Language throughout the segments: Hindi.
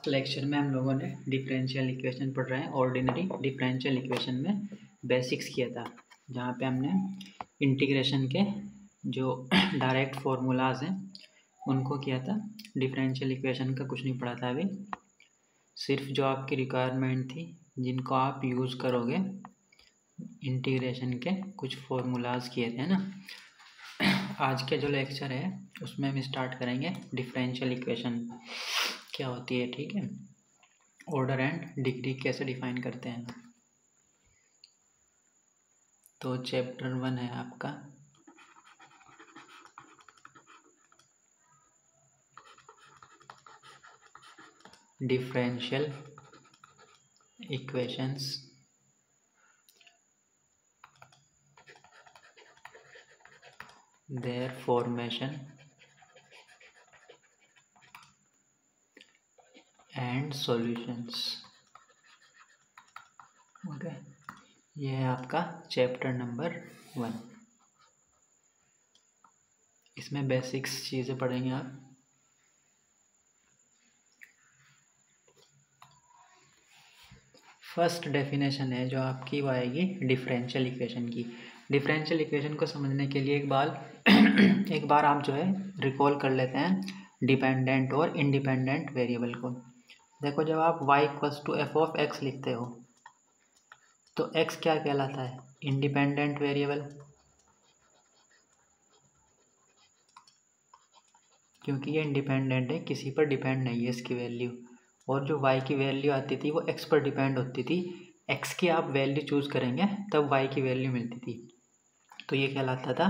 लास्ट लेक्चर में हम लोगों ने डिफरेंशियल इक्वेशन पढ़ रहे हैं। ऑर्डिनरी डिफरेंशियल इक्वेशन में बेसिक्स किया था, जहाँ पे हमने इंटीग्रेशन के जो डायरेक्ट फार्मूलाज हैं उनको किया था। डिफरेंशियल इक्वेशन का कुछ नहीं पढ़ा था अभी, सिर्फ जो आपकी रिक्वायरमेंट थी जिनको आप यूज़ करोगे इंटीग्रेशन के कुछ फार्मूलाज किए थे ना। आज के जो लेक्चर है उसमें हम स्टार्ट करेंगे डिफरेंशियल इक्वेशन क्या होती है, ठीक है, ऑर्डर एंड डिग्री कैसे डिफाइन करते हैं। तो चैप्टर 1 है आपका differential equations, their formation and solutions। Okay, ये है आपका चैप्टर नंबर 1। इसमें बेसिक्स चीज़ें पढ़ेंगे आप। फर्स्ट डेफिनेशन है जो आपकी वो आएगी डिफरेंशियल इक्वेशन की। डिफरेंशियल इक्वेशन को समझने के लिए एक बार आप जो है रिकॉल कर लेते हैं डिपेंडेंट और इंडिपेंडेंट वेरिएबल को। देखो, जब आप y=f(x) लिखते हो तो x क्या कहलाता है? इंडिपेंडेंट वेरिएबल, क्योंकि ये इंडिपेंडेंट है, किसी पर डिपेंड नहीं है इसकी वैल्यू। और जो y की वैल्यू आती थी वो x पर डिपेंड होती थी। x की आप वैल्यू चूज़ करेंगे तब y की वैल्यू मिलती थी, तो ये कहलाता था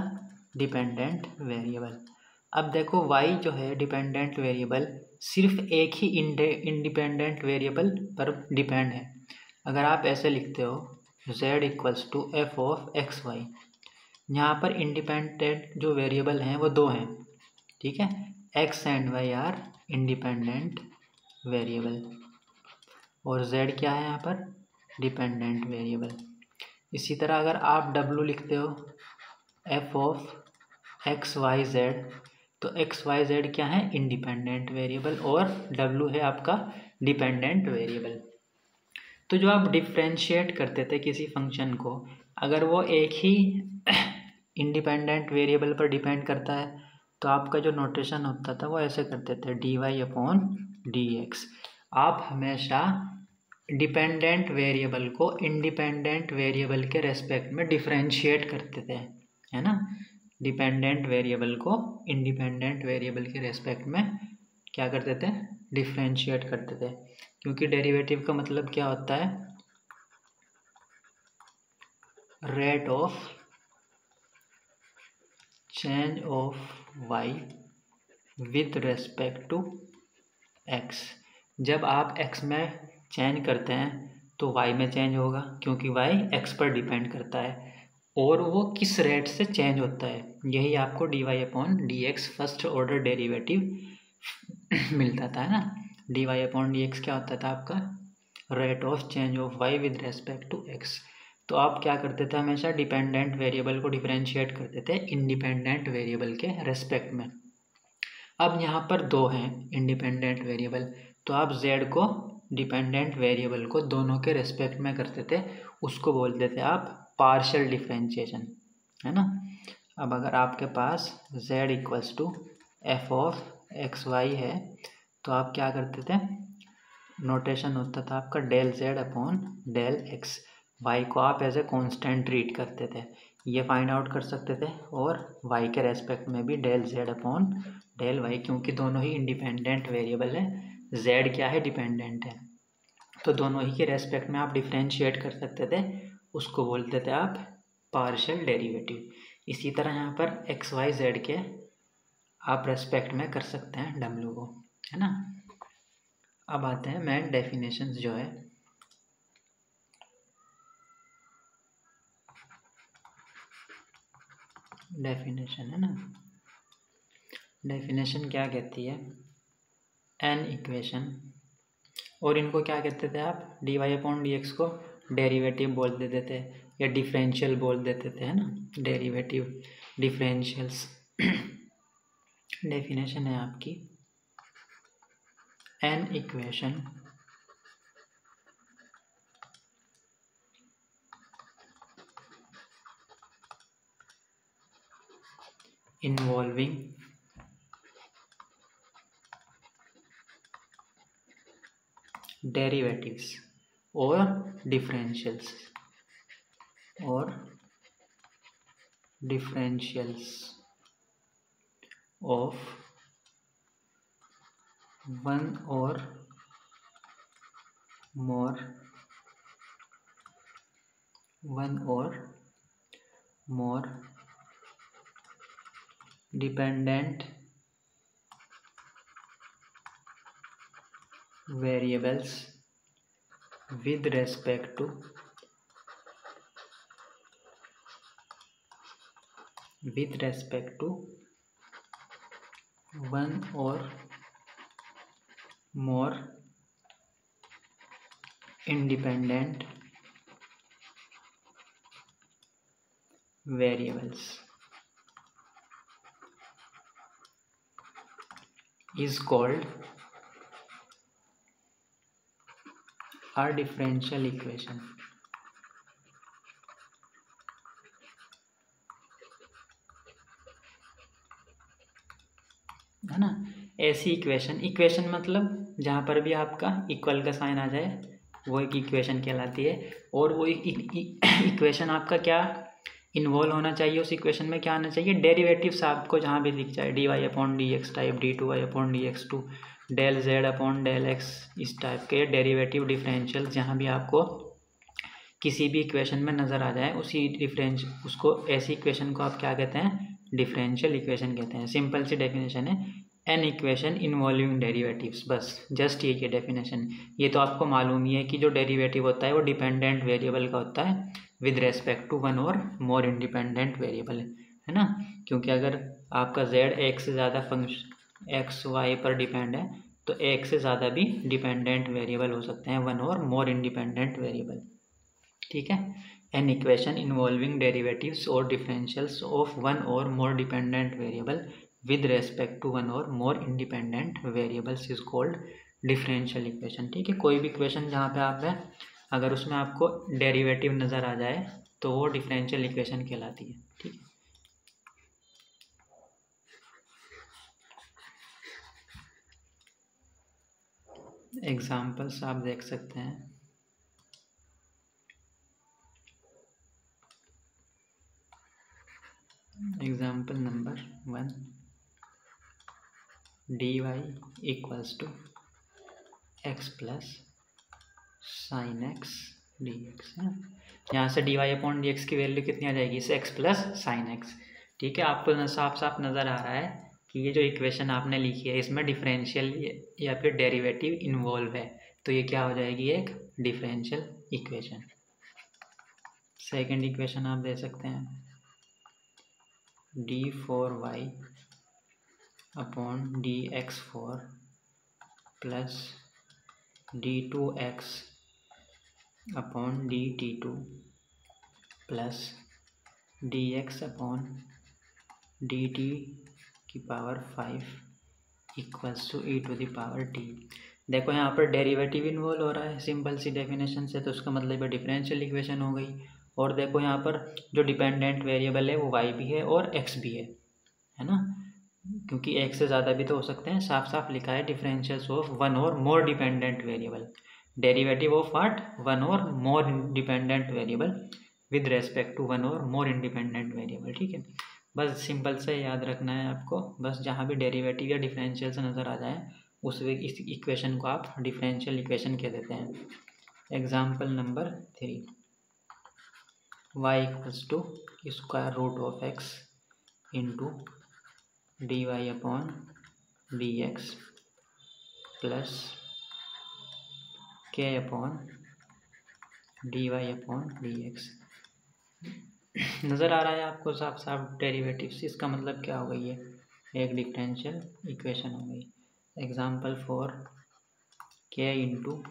डिपेंडेंट वेरिएबल। अब देखो, y जो है डिपेंडेंट वेरिएबल सिर्फ एक ही इंडिपेंडेंट वेरिएबल पर डिपेंड है। अगर आप ऐसे लिखते हो z=f(x, y), यहाँ पर इंडिपेंडेंट जो वेरिएबल हैं वो दो हैं, ठीक है, x and y are independent variable, और z क्या है यहाँ पर? Dependent variable. इसी तरह अगर आप w लिखते हो f(x, y, z), तो x, y, z क्या है? इंडिपेंडेंट वेरिएबल, और w है आपका डिपेंडेंट वेरिएबल। तो जो आप डिफ्रेंशिएट करते थे किसी फंक्शन को, अगर वो एक ही इंडिपेंडेंट वेरिएबल पर डिपेंड करता है तो आपका जो नोटेशन होता था वो ऐसे करते थे dy/dx। आप हमेशा डिपेंडेंट वेरिएबल को इंडिपेंडेंट वेरिएबल के रेस्पेक्ट में डिफ्रेंशिएट करते थे, है ना। डिपेंडेंट वेरिएबल को इंडिपेंडेंट वेरिएबल के रेस्पेक्ट में क्या करते थे? डिफ्रेंशिएट करते थे, क्योंकि डेरिवेटिव का मतलब क्या होता है? Rate of change of y with respect to x। जब आप x में चेंज करते हैं तो y में चेंज होगा, क्योंकि y x पर डिपेंड करता है, और वो किस रेट से चेंज होता है, यही आपको dy/dx फर्स्ट ऑर्डर डेरिवेटिव मिलता था, है ना। dy/dx क्या होता था आपका? Rate of change of y with respect to x। तो आप क्या करते थे? हमेशा डिपेंडेंट वेरिएबल को डिफरेंशिएट करते थे इंडिपेंडेंट वेरिएबल के रेस्पेक्ट में। अब यहाँ पर दो हैं इंडिपेंडेंट वेरिएबल, तो आप z को डिपेंडेंट वेरिएबल को दोनों के रेस्पेक्ट में करते थे, उसको बोलते थे आप पार्शियल डिफरेंशिएशन, है ना। अब अगर आपके पास z=f(x, y) है तो आप क्या करते थे? नोटेशन होता था आपका ∂z/∂x। y को आप एज ए कॉन्स्टेंट ट्रीट करते थे, ये फाइंड आउट कर सकते थे, और y के रेस्पेक्ट में भी ∂z/∂y, क्योंकि दोनों ही इंडिपेंडेंट वेरिएबल है, z क्या है? डिपेंडेंट है, तो दोनों ही के रेस्पेक्ट में आप डिफरेंशिएट कर सकते थे, उसको बोलते थे आप पार्शियल डेरिवेटिव। इसी तरह यहाँ पर x, y, z के आप रेस्पेक्ट में कर सकते हैं w को, है ना। अब आते हैं मेन डेफिनेशंस जो है। डेफिनेशन है ना, डेफिनेशन क्या कहती है? एन इक्वेशन, और इनको क्या कहते थे आप? dy/dx को डेरिवेटिव बोल देते थे या डिफरेंशियल बोल देते थे, है ना। Derivative, differentials. डेफिनेशन है आपकी an equation involving derivatives or differentials of one or more dependent variables with respect to one or more independent variables is called a differential equation. है ना। ऐसी इक्वेशन मतलब जहाँ पर भी आपका इक्वल का साइन आ जाए वो एक इक्वेशन कहलाती है। और वो इक्वेशन आपका क्या इन्वॉल्व होना चाहिए, उस इक्वेशन में क्या आना चाहिए, डेरिवेटिव्स आपको जहाँ भी दिख जाए, dy upon D x type, d2y upon D x two, del z upon del x, इस टाइप के डेरिवेटिव डिफरेंशियल जहाँ भी आपको किसी भी इक्वेशन में नज़र आ जाए उसको ऐसी इक्वेशन को आप क्या कहते हैं, डिफरेंशियल इक्वेशन कहते हैं। सिंपल सी डेफिनेशन है, एन इक्वेशन इन्वॉल्विंग डेरिवेटिव्स, बस जस्ट ये डेफिनेशन। ये तो आपको मालूम ही है कि जो डेरिवेटिव होता है वो डिपेंडेंट वेरिएबल का होता है विद रेस्पेक्ट टू वन और मोर इंडिपेंडेंट वेरिएबल, है ना। क्योंकि अगर आपका जेड एक से ज़्यादा फंक्शन एक्स वाई पर डिपेंड है तो एक से ज़्यादा भी डिपेंडेंट वेरिएबल हो सकते हैं, वन और मोर इंडिपेंडेंट वेरिएबल। ठीक है। एन इक्वेशन इन्वॉल्विंग डेरिवेटिव्स और डिफरेंशियल्स ऑफ वन और more dependent variable with respect to one और more independent variables is called differential equation. ठीक है। कोई भी इक्वेशन जहाँ पे आप है अगर उसमें आपको डेरिवेटिव नज़र आ जाए तो वो डिफरेंशियल इक्वेशन कहलाती है। ठीक है। एग्जाम्पल्स आप देख सकते हैं। Example number 1, dy equals to x plus sine x D x है। यहाँ से dy अपॉन डी एक्स की वैल्यू कितनी आ जाएगी, इसे एक्स प्लस साइन एक्स। ठीक है। आपको साफ साफ नज़र आ रहा है कि ये जो इक्वेशन आपने लिखी है इसमें डिफरेंशियल या फिर डेरिवेटिव इन्वॉल्व है, तो ये क्या हो जाएगी, एक डिफरेंशियल इक्वेशन। सेकंड इक्वेशन आप दे सकते हैं, d4y upon D x four plus d2x upon dt2 plus dx upon dt की power 5 equals to e to the power t। देखो यहाँ पर डेरिवेटिव इन्वॉल्व हो रहा है सिंपल सी डेफिनेशन से, तो उसका मतलब है डिफरेंशियल इक्वेशन हो गई। और देखो यहाँ पर जो डिपेंडेंट वेरिएबल है वो y भी है और x भी है ना, क्योंकि एक से ज़्यादा भी तो हो सकते हैं। साफ साफ लिखा है डिफरेंशियल्स ऑफ वन और more dependent variable, derivative of what, one और more independent variable with respect to one और मोर इंडिपेंडेंट वेरिएबल। ठीक है। बस सिंपल से याद रखना है आपको, बस जहाँ भी डेरिवेटिव या डिफरेंशियल से नज़र आ जाए उस इस इक्वेशन को आप डिफरेंशियल इक्वेशन कह देते हैं। Example number 3, y equals to square root of x into dy upon D x plus k upon dy upon D x. नज़र आ रहा है आपको साफ साफ डेरिवेटिव्स, इसका मतलब क्या हो गई है, एक डिफरेंशियल इक्वेशन हो गई। Example 4, k into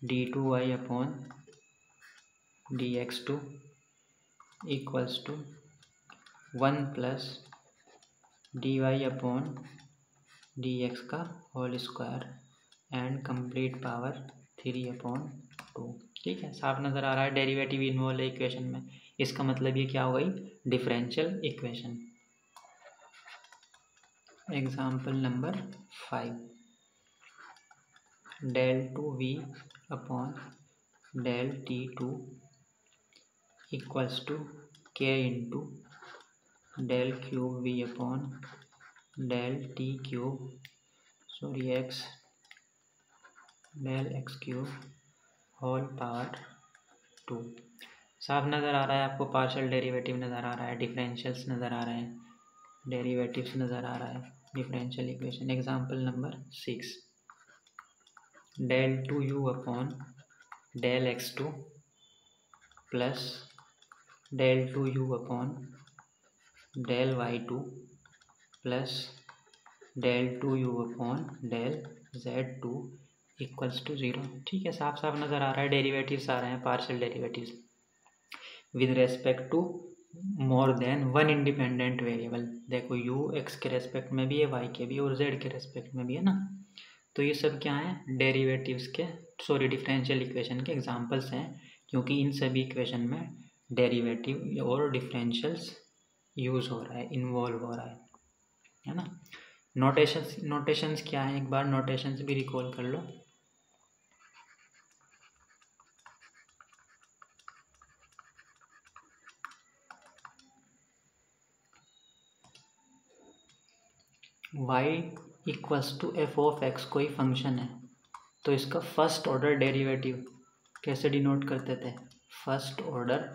d2y upon dx2 equals to 1 plus dy upon dx का whole square and complete power 3/2। ठीक है, साफ नज़र आ रहा है डेरिवेटिव इन्वॉल्व है इक्वेशन में। इसका मतलब ये क्या हो गई, differential equation. Example number 5, del 2v upon del t2 equals to k into del cube v upon del t cube x del x cube whole power 2। साफ नज़र आ रहा है आपको, पार्शियल डेरिवेटिव नज़र आ रहा है, डिफरेंशियल्स नज़र आ रहे हैं, डेरिवेटिव्स नज़र आ रहा है, differential equation. Example number 6, del 2u upon del x2 plus del 2u upon del y2 plus del 2u upon del z2 equals to 0। ठीक है, साफ साफ नज़र आ रहा है, डेरिवेटिव्स आ रहे हैं, partial derivatives with respect to more than one independent variable. देखो u x के रेस्पेक्ट में भी है, y के भी, और z के रेस्पेक्ट में भी है ना। तो ये सब क्या है, डेरिवेटिव्स के डिफरेंशियल इक्वेशन के एग्जांपल्स हैं, क्योंकि इन सभी इक्वेशन में डेरिवेटिव और डिफरेंशियल्स यूज़ हो रहा है, इन्वॉल्व हो रहा है ना। नोटेशंस क्या है, एक बार नोटेशंस भी रिकॉल कर लो। y equals to f of x कोई फंक्शन है, तो इसका फर्स्ट ऑर्डर डेरिवेटिव कैसे डिनोट करते थे, first order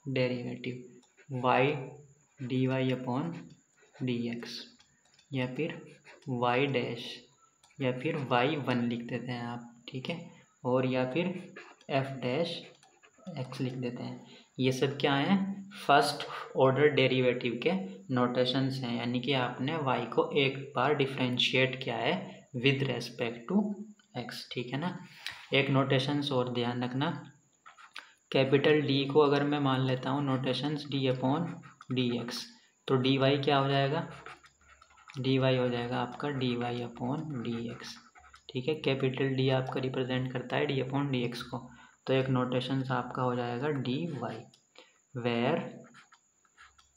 derivative y dy upon dx, या फिर y डैश, या फिर y1 लिख देते हैं आप, ठीक है, और या फिर f डैश x लिख देते हैं। ये सब क्या है, फर्स्ट ऑर्डर डेरिवेटिव के नोटेशंस हैं, यानी कि आपने y को एक बार डिफ्रेंशिएट किया है विद रेस्पेक्ट टू x। ठीक है ना। एक नोटेशंस और ध्यान रखना, कैपिटल D को अगर मैं मान लेता हूँ नोटेशंस d अपॉन dx, तो dy क्या हो जाएगा, dy हो जाएगा आपका dy अपॉन dx। ठीक है, कैपिटल D आपका रिप्रेजेंट करता है d अपॉन dx को, तो एक नोटेशंस आपका हो जाएगा dy, वेयर,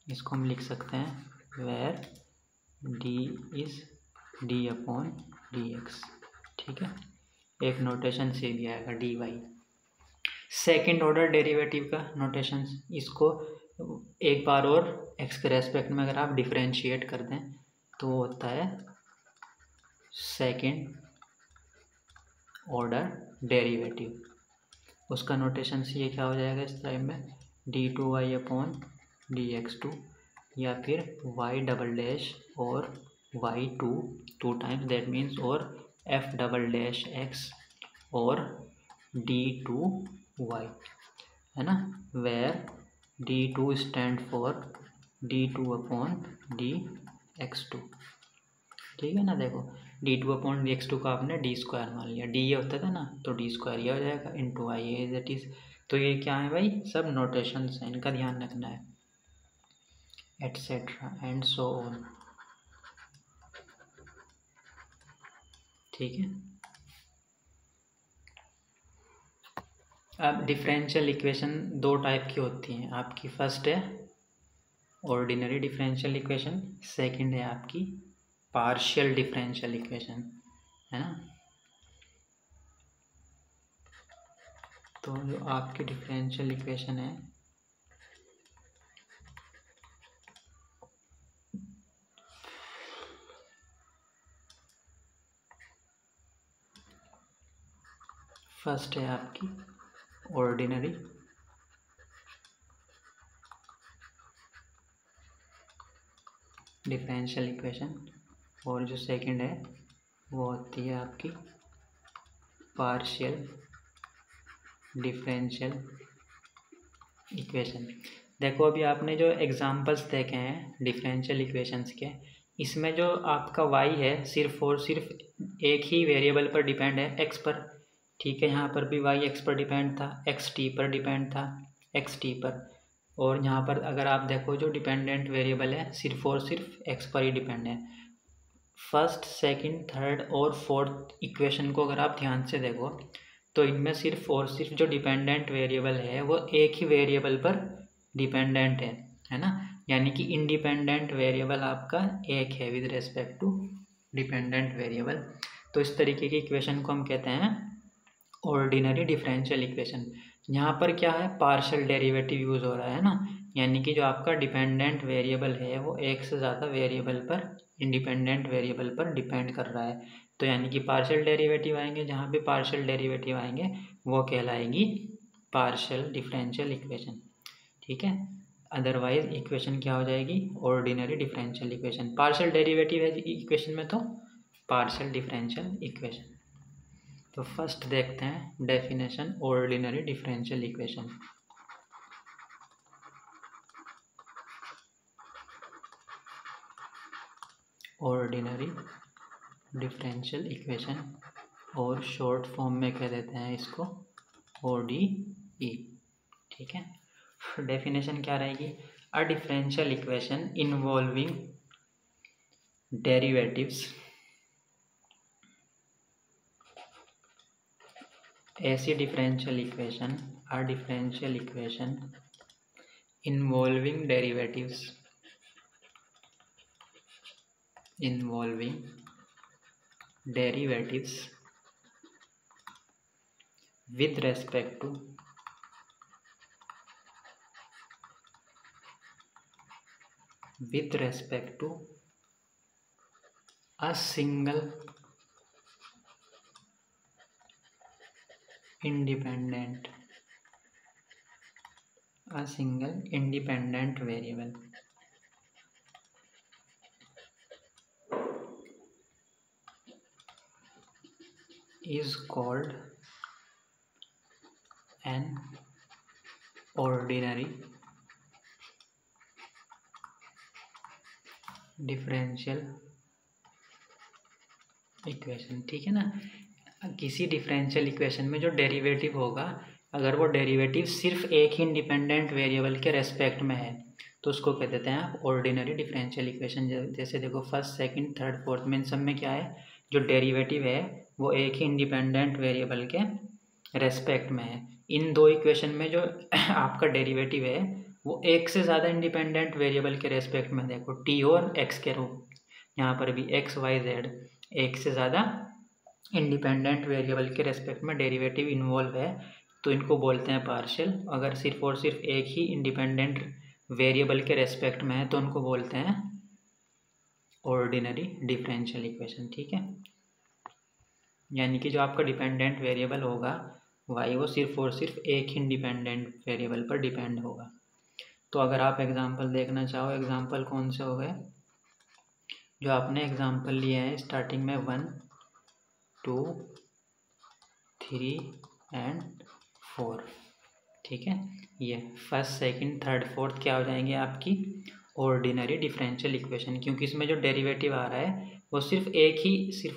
इसको हम लिख सकते हैं where d is d upon dx। ठीक है, एक नोटेशन से भी आएगा dy। सेकेंड ऑर्डर डेरिवेटिव का नोटेशन, इसको एक बार और x के रेस्पेक्ट में अगर आप डिफरेंशिएट कर दें तो होता है सेकेंड ऑर्डर डेरिवेटिव। उसका नोटेशन ये क्या हो जाएगा इस टाइम में, d2y अपॉन dx2, या फिर y डबल डैश और y2 two times, that means, और f डबल डैश x और d2y, है ना, where d2 stand for d2 upon dx2। ठीक है ना। देखो d2 अपॉन dx2 का आपने d स्क्वायर मान लिया, d ये होता था ना, तो d स्क्वायर ये हो जाएगा into I A that is. तो ये क्या है भाई, सब नोटेशंस हैं, इनका ध्यान रखना है, एटसेट्रा एंड सो ऑन। ठीक है। अब डिफरेंशियल इक्वेशन दो टाइप की होती हैं आपकी, फर्स्ट है ऑर्डिनरी डिफरेंशियल इक्वेशन, सेकंड है आपकी पार्शियल डिफरेंशियल इक्वेशन, है ना। तो जो आपकी डिफरेंशियल इक्वेशन है फर्स्ट है आपकी ऑर्डिनरी डिफरेंशियल इक्वेशन, और जो सेकंड है वो होती है आपकी पार्शियल डिफरेंशियल इक्वेशन। देखो अभी आपने जो एग्जांपल्स देखे हैं डिफरेंशियल इक्वेशंस के, इसमें जो आपका y है सिर्फ और सिर्फ एक ही वेरिएबल पर डिपेंड है, x पर। ठीक है, यहाँ पर भी y x पर डिपेंड था, x t पर डिपेंड था, x t पर, और यहाँ पर अगर आप देखो जो डिपेंडेंट वेरिएबल है सिर्फ और सिर्फ एक्स पर ही डिपेंड है। फर्स्ट, सेकंड, थर्ड और फोर्थ इक्वेशन को अगर आप ध्यान से देखो तो इनमें सिर्फ और सिर्फ जो डिपेंडेंट वेरिएबल है वो एक ही वेरिएबल पर डिपेंडेंट है ना। यानी कि इंडिपेंडेंट वेरिएबल आपका एक है with respect to dependent variable. तो इस तरीके की इक्वेशन को हम कहते हैं ऑर्डिनरी डिफरेंशियल इक्वेशन। यहाँ पर क्या है, पार्शियल डेरिवेटिव यूज़ हो रहा है ना, यानी कि जो आपका डिपेंडेंट वेरिएबल है वो एक से ज़्यादा वेरिएबल पर, इंडिपेंडेंट वेरिएबल पर डिपेंड कर रहा है। तो यानी कि पार्शियल डेरिवेटिव आएंगे, जहाँ पे पार्शियल डेरिवेटिव आएंगे वो कहलाएगी पार्शियल डिफरेंशियल इक्वेशन। ठीक है, अदरवाइज इक्वेशन क्या हो जाएगी, ordinary differential equation. Partial derivative है इक्वेशन में तो पार्शियल डिफरेंशियल इक्वेशन। तो फर्स्ट देखते हैं definition ordinary differential equation. Ordinary differential equation और शॉर्ट फॉर्म में कह देते हैं इसको ODE। ठीक है, डेफिनेशन क्या रहेगी, a differential equation involving derivatives, ऐसी differential equation, a differential equation involving derivatives, with respect to a single independent variable is called an ordinary differential equation. ठीक है ना, किसी डिफरेंशियल इक्वेशन में जो डेरिवेटिव होगा, अगर वो डेरिवेटिव सिर्फ एक ही इंडिपेंडेंट वेरिएबल के रेस्पेक्ट में है तो उसको कह देते हैं आप ऑर्डिनरी डिफरेंशियल इक्वेशन। जैसे देखो फर्स्ट, सेकंड, थर्ड, फोर्थ में इन सब में क्या है, जो डेरिवेटिव है वो एक ही इंडिपेंडेंट वेरिएबल के रेस्पेक्ट में है। इन दो इक्वेशन में जो आपका डेरिवेटिव है वो एक से ज़्यादा इंडिपेंडेंट वेरिएबल के रेस्पेक्ट में, देखो टी और एक्स के रूप, यहाँ पर भी एक्स वाई जेड एक से ज़्यादा इंडिपेंडेंट वेरिएबल के रेस्पेक्ट में डेरिवेटिव इन्वॉल्व है तो इनको बोलते हैं पार्शियल। अगर सिर्फ और सिर्फ एक ही इंडिपेंडेंट वेरिएबल के रेस्पेक्ट में है तो उनको बोलते हैं ऑर्डिनरी डिफरेंशियल इक्वेशन। ठीक है, यानी कि जो आपका डिपेंडेंट वेरिएबल होगा वाई वो सिर्फ और सिर्फ एक ही इंडिपेंडेंट वेरिएबल पर डिपेंड होगा। तो अगर आप एग्जांपल देखना चाहो, एग्जांपल कौन से हो गए, जो आपने एग्जांपल लिए हैं स्टार्टिंग में 1, 2, 3 एंड 4। ठीक है, ये फर्स्ट, सेकंड, थर्ड, फोर्थ क्या हो जाएंगे आपकी ऑर्डिनरी डिफरेंशियल इक्वेशन, क्योंकि इसमें जो डेरिवेटिव आ रहा है वो सिर्फ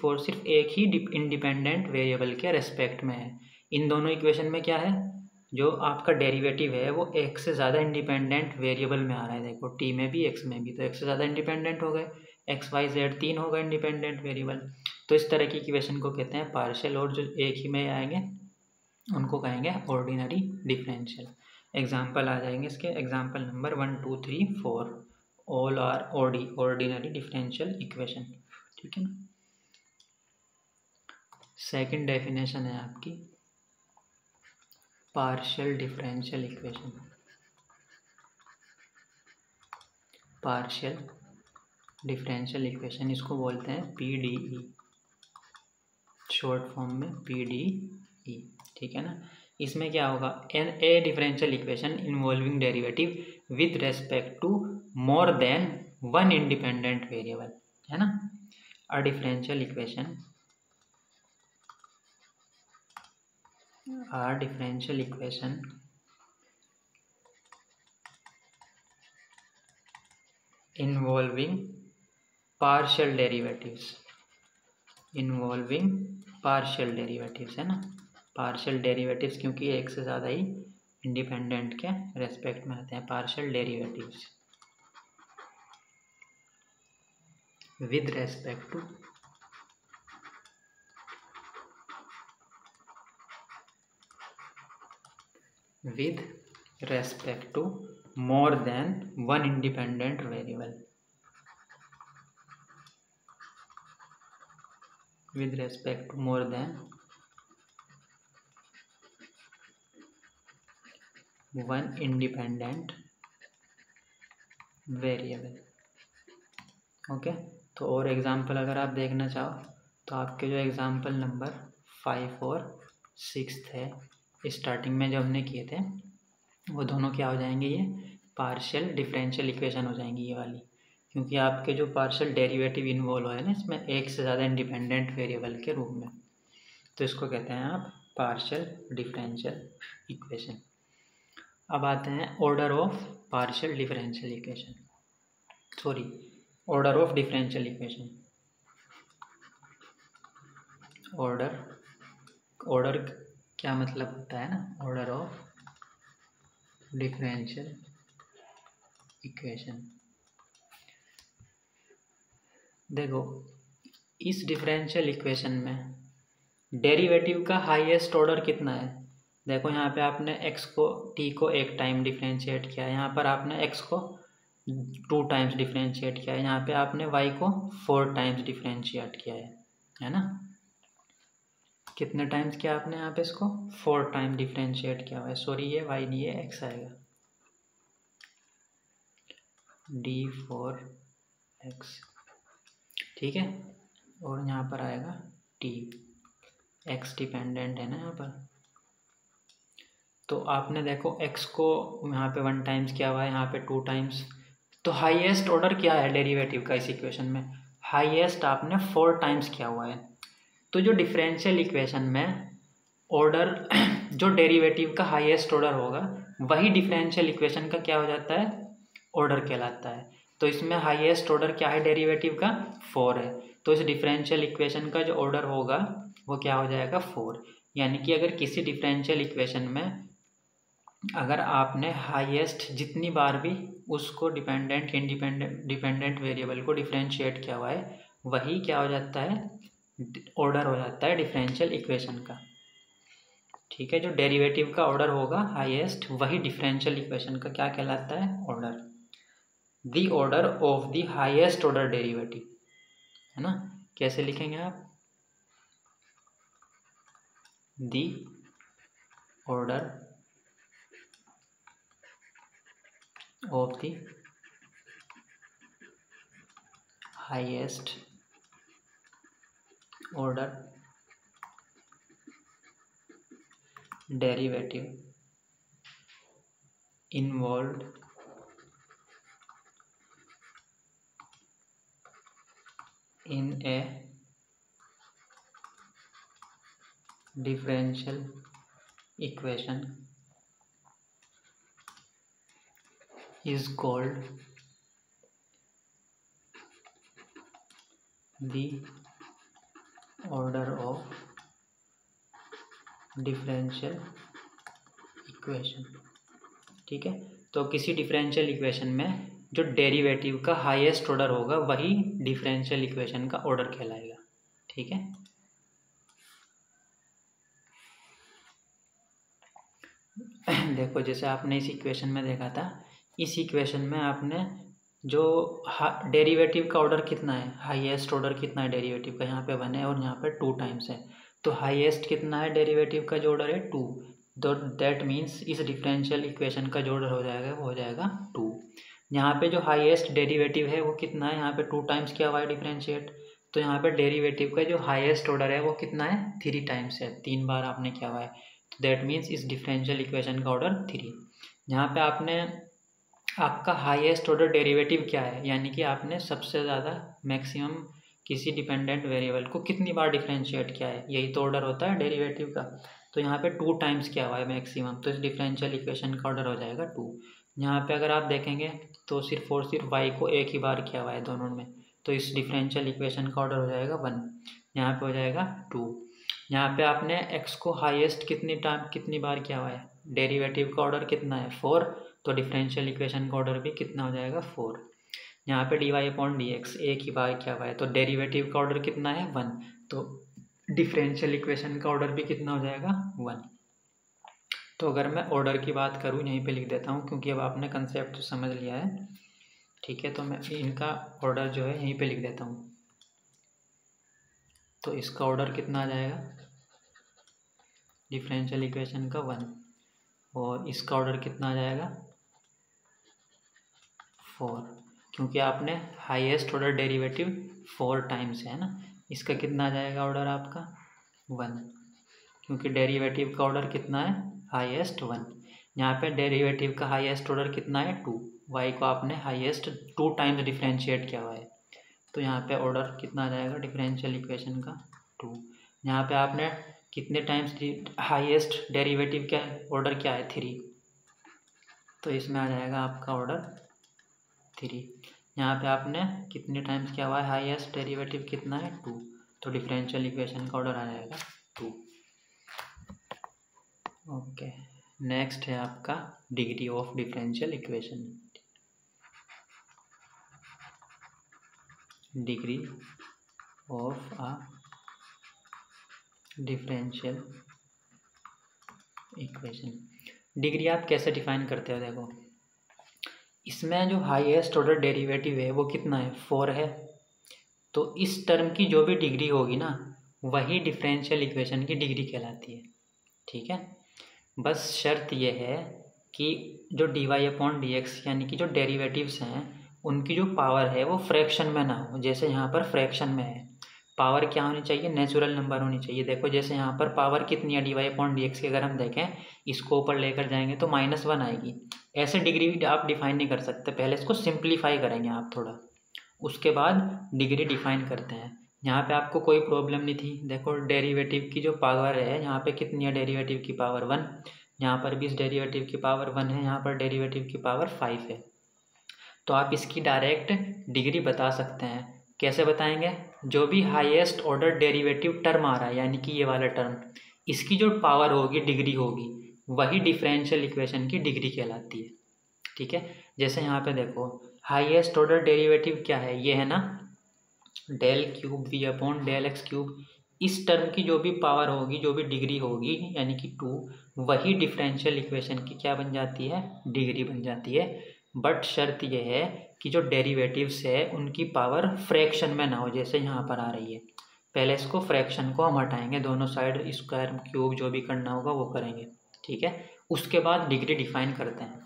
और सिर्फ एक ही इंडिपेंडेंट वेरिएबल के रेस्पेक्ट में है। इन दोनों इक्वेशन में क्या है, जो आपका डेरिवेटिव है वो एक से ज़्यादा इंडिपेंडेंट वेरिएबल में आ रहा है। देखो टी में भी एक्स में भी, तो एक से ज़्यादा इंडिपेंडेंट हो गए, एक्स वाई जेड 3 होगा इंडिपेंडेंट वेरिएबल। तो इस तरह की इक्वेशन को कहते हैं पार्शियल, और जो एक ही में आएंगे उनको कहेंगे ऑर्डिनरी डिफरेंशियल। एग्जाम्पल आ जाएंगे इसके, example number 1, 2, 3, 4 all are ordinary differential equation. ठीक है ना, सेकंड डेफिनेशन है आपकी partial differential equation. Partial differential equation इसको बोलते हैं PDE, शॉर्ट फॉर्म में PDE। ठीक है ना, इसमें क्या होगा, a differential equation involving derivative with respect to more than one independent variable, है ना। A differential equation involving partial derivatives, है ना, पार्शियल डेरिवेटिव्स क्योंकि एक से ज़्यादा ही इंडिपेंडेंट के रेस्पेक्ट में आते हैं partial derivatives with respect to more than one independent variable with respect to more than one independent variable। Okay, तो और एग्जांपल अगर आप देखना चाहो तो आपके जो एग्जांपल नंबर 5 और 6 है स्टार्टिंग में जो हमने किए थे वो दोनों क्या हो जाएंगे, ये पार्शियल डिफरेंशियल इक्वेशन हो जाएंगी ये वाली, क्योंकि आपके जो पार्शियल डेरिवेटिव इन्वॉल्व है ना इसमें एक से ज़्यादा इंडिपेंडेंट वेरिएबल के रूप में, तो इसको कहते हैं आप पार्शियल डिफरेंशियल इक्वेशन। अब आते हैं order of partial differential equation, sorry order of differential equation. Order क्या मतलब होता है ना, ऑर्डर ऑफ डिफरेंशियल इक्वेशन। देखो इस डिफरेंशियल इक्वेशन में डेरिवेटिव का हाईएस्ट ऑर्डर कितना है, देखो यहाँ पे आपने t को एक टाइम डिफरेंशिएट किया है, यहाँ पर आपने x को 2 टाइम्स डिफरेंशिएट किया है, यहाँ पे आपने y को 4 टाइम्स डिफरेंशिएट किया है ना, कितने टाइम्स किया आपने यहाँ पे इसको 4 टाइम डिफरेंशिएट किया हुआ है, सॉरी ये y नहीं है x आएगा, d4x, ठीक है, और यहाँ पर आएगा t, x डिपेंडेंट है ना यहाँ पर, तो आपने देखो x को यहाँ पे 1 टाइम्स किया हुआ है, यहाँ पे 2 टाइम्स, तो हाईएस्ट ऑर्डर क्या है डेरिवेटिव का इस इक्वेशन में, हाईएस्ट आपने 4 टाइम्स किया हुआ है, तो जो डिफरेंशियल इक्वेशन में ऑर्डर जो डेरिवेटिव का हाईएस्ट ऑर्डर होगा वही डिफरेंशियल इक्वेशन का क्या हो जाता है, ऑर्डर कहलाता है। तो इसमें हाईएस्ट ऑर्डर क्या है डेरिवेटिव का, 4 है, तो इस डिफरेंशियल इक्वेशन का जो ऑर्डर होगा वो क्या हो जाएगा 4, यानी कि अगर किसी डिफरेंशियल इक्वेशन में अगर आपने हाईएस्ट जितनी बार भी उसको डिपेंडेंट वेरिएबल को डिफरेंशिएट किया हुआ है वही क्या हो जाता है, ऑर्डर हो जाता है डिफरेंशियल इक्वेशन का, ठीक है, जो डेरिवेटिव का ऑर्डर होगा हाईएस्ट वही डिफरेंशियल इक्वेशन का क्या कहलाता है, order. The order of the highest order derivative, है ना, कैसे लिखेंगे आप, the order of the highest order derivative involved in a differential equation is called the order of differential equation, ठीक है। तो किसी डिफरेंशियल इक्वेशन में जो डेरिवेटिव का हाईएस्ट ऑर्डर होगा वही डिफरेंशियल इक्वेशन का ऑर्डर कहलाएगा, ठीक है। देखो जैसे आपने इस इक्वेशन में देखा था, इस इक्वेशन में आपने जो डेरिवेटिव का ऑर्डर कितना है, हाईएस्ट ऑर्डर कितना है डेरिवेटिव का, यहाँ पे 1 है और यहाँ पे 2 टाइम्स है, तो हाईएस्ट कितना है डेरिवेटिव का जो ऑर्डर है 2, तो दैट मीन्स इस डिफरेंशियल इक्वेशन का जो ऑर्डर हो जाएगा वो हो जाएगा 2। यहाँ पे जो हाईएस्ट डेरिवेटिव है वो कितना है, यहाँ पे 2 टाइम्स किया हुआ है डिफरेंशिएट, तो यहाँ पे डेरिवेटिव का जो हाईएस्ट ऑर्डर है वो कितना है, 3 टाइम्स है, 3 बार आपने किया हुआ है, तो दैट मीन्स इस डिफरेंशियल इक्वेशन का ऑर्डर 3। यहाँ पे आपने आपका हाईएस्ट ऑर्डर डेरिवेटिव क्या है, यानी कि आपने सबसे ज़्यादा मैक्सिमम किसी डिपेंडेंट वेरिएबल को कितनी बार डिफरेंशिएट किया है, यही तो ऑर्डर होता है डेरिवेटिव का। तो यहाँ पे 2 टाइम्स किया हुआ है मैक्सिमम, तो इस डिफरेंशियल इक्वेशन का ऑर्डर हो जाएगा 2। यहाँ पे अगर आप देखेंगे तो सिर्फ और सिर्फ y को एक ही बार किया हुआ है दोनों में, तो इस डिफरेंशियल इक्वेशन का ऑर्डर हो जाएगा 1, यहाँ पे हो जाएगा 2। यहाँ पे आपने x को हाईएस्ट कितनी बार किया हुआ है, डेरिवेटिव का ऑर्डर कितना है 4, तो डिफरेंशियल इक्वेशन का ऑर्डर भी कितना हो जाएगा 4। यहाँ पे dy/dx एक ही बार क्या हुआ है, तो डेरिवेटिव का ऑर्डर कितना है 1, तो डिफरेंशियल इक्वेशन का ऑर्डर भी कितना हो जाएगा 1। तो अगर मैं ऑर्डर की बात करूँ यहीं पे लिख देता हूँ, क्योंकि अब आपने कंसेप्ट समझ लिया है, ठीक है। तो मैं इनका ऑर्डर जो है यहीं पे लिख देता हूँ। तो इसका ऑर्डर कितना आ जाएगा डिफरेंशियल इक्वेशन का 1, और इसका ऑर्डर कितना आ जाएगा 4, क्योंकि आपने हाईएस्ट ऑर्डर डेरिवेटिव 4 टाइम्स है ना। इसका कितना आ जाएगा ऑर्डर आपका 1, क्योंकि डेरिवेटिव का ऑर्डर कितना है हाईएस्ट 1। यहाँ पे डेरिवेटिव का हाईएस्ट ऑर्डर कितना है 2, y को आपने हाईएस्ट 2 टाइम्स डिफरेंशिएट किया हुआ है, तो यहाँ पे ऑर्डर कितना आ जाएगा डिफरेंशियल इक्वेशन का 2। यहाँ पे आपने कितने टाइम्स हाईएस्ट डेरिवेटिव का ऑर्डर क्या है 3, तो इसमें आ जाएगा आपका ऑर्डर 3। यहाँ पे आपने कितने टाइम्स क्या हुआ है हाईएस्ट डेरिवेटिव कितना है 2, तो डिफरेंशियल इक्वेशन का ऑर्डर आ जाएगा 2। ओके, नेक्स्ट है आपका degree of differential equation. Degree of a differential equation, degree आप कैसे डिफाइन करते हो, देखो इसमें जो हाईएस्ट ऑर्डर डेरिवेटिव है वो कितना है 4 है, तो इस टर्म की जो भी डिग्री होगी ना वही डिफरेंशियल इक्वेशन की डिग्री कहलाती है, ठीक है। बस शर्त ये है कि जो dy/dx यानी कि जो डेरिवेटिव्स हैं उनकी जो पावर है वो फ्रैक्शन में ना हो, जैसे यहाँ पर फ्रैक्शन में है। पावर क्या होनी चाहिए, नेचुरल नंबर होनी चाहिए। देखो जैसे यहाँ पर पावर कितनी है dy/dx की, अगर हम देखें इसको ऊपर लेकर जाएंगे तो -1 आएगी। ऐसे डिग्री आप डिफाइन नहीं कर सकते, पहले इसको सिंप्लीफाई करेंगे आप थोड़ा, उसके बाद डिग्री डिफाइन करते हैं। यहाँ पे आपको कोई प्रॉब्लम नहीं थी। देखो डेरिवेटिव की जो पावर है यहाँ पे कितनी है, डेरिवेटिव की पावर 1, यहाँ पर भी इस डेरिवेटिव की पावर 1 है, यहाँ पर डेरिवेटिव की पावर 5 है। तो आप इसकी डायरेक्ट डिग्री बता सकते हैं। कैसे बताएंगे, जो भी हाईएस्ट ऑर्डर डेरिवेटिव टर्म आ रहा है यानी कि ये वाला टर्म, इसकी जो पावर होगी डिग्री होगी वही डिफरेंशियल इक्वेशन की डिग्री कहलाती है, ठीक है। जैसे यहाँ पे देखो हाईएस्ट ऑर्डर डेरिवेटिव क्या है, ये है ना del³ v/del(x³। इस टर्म की जो भी पावर होगी, जो भी डिग्री होगी यानी कि 2, वही डिफरेंशियल इक्वेशन की क्या बन जाती है, डिग्री बन जाती है। बट शर्त यह है कि जो डेरिवेटिव्स है उनकी पावर फ्रैक्शन में ना हो, जैसे यहाँ पर आ रही है। पहले इसको फ्रैक्शन को हम हटाएंगे, दोनों साइड स्क्वायर क्यूब जो भी करना होगा वो करेंगे, ठीक है। उसके बाद डिग्री डिफाइन करते हैं।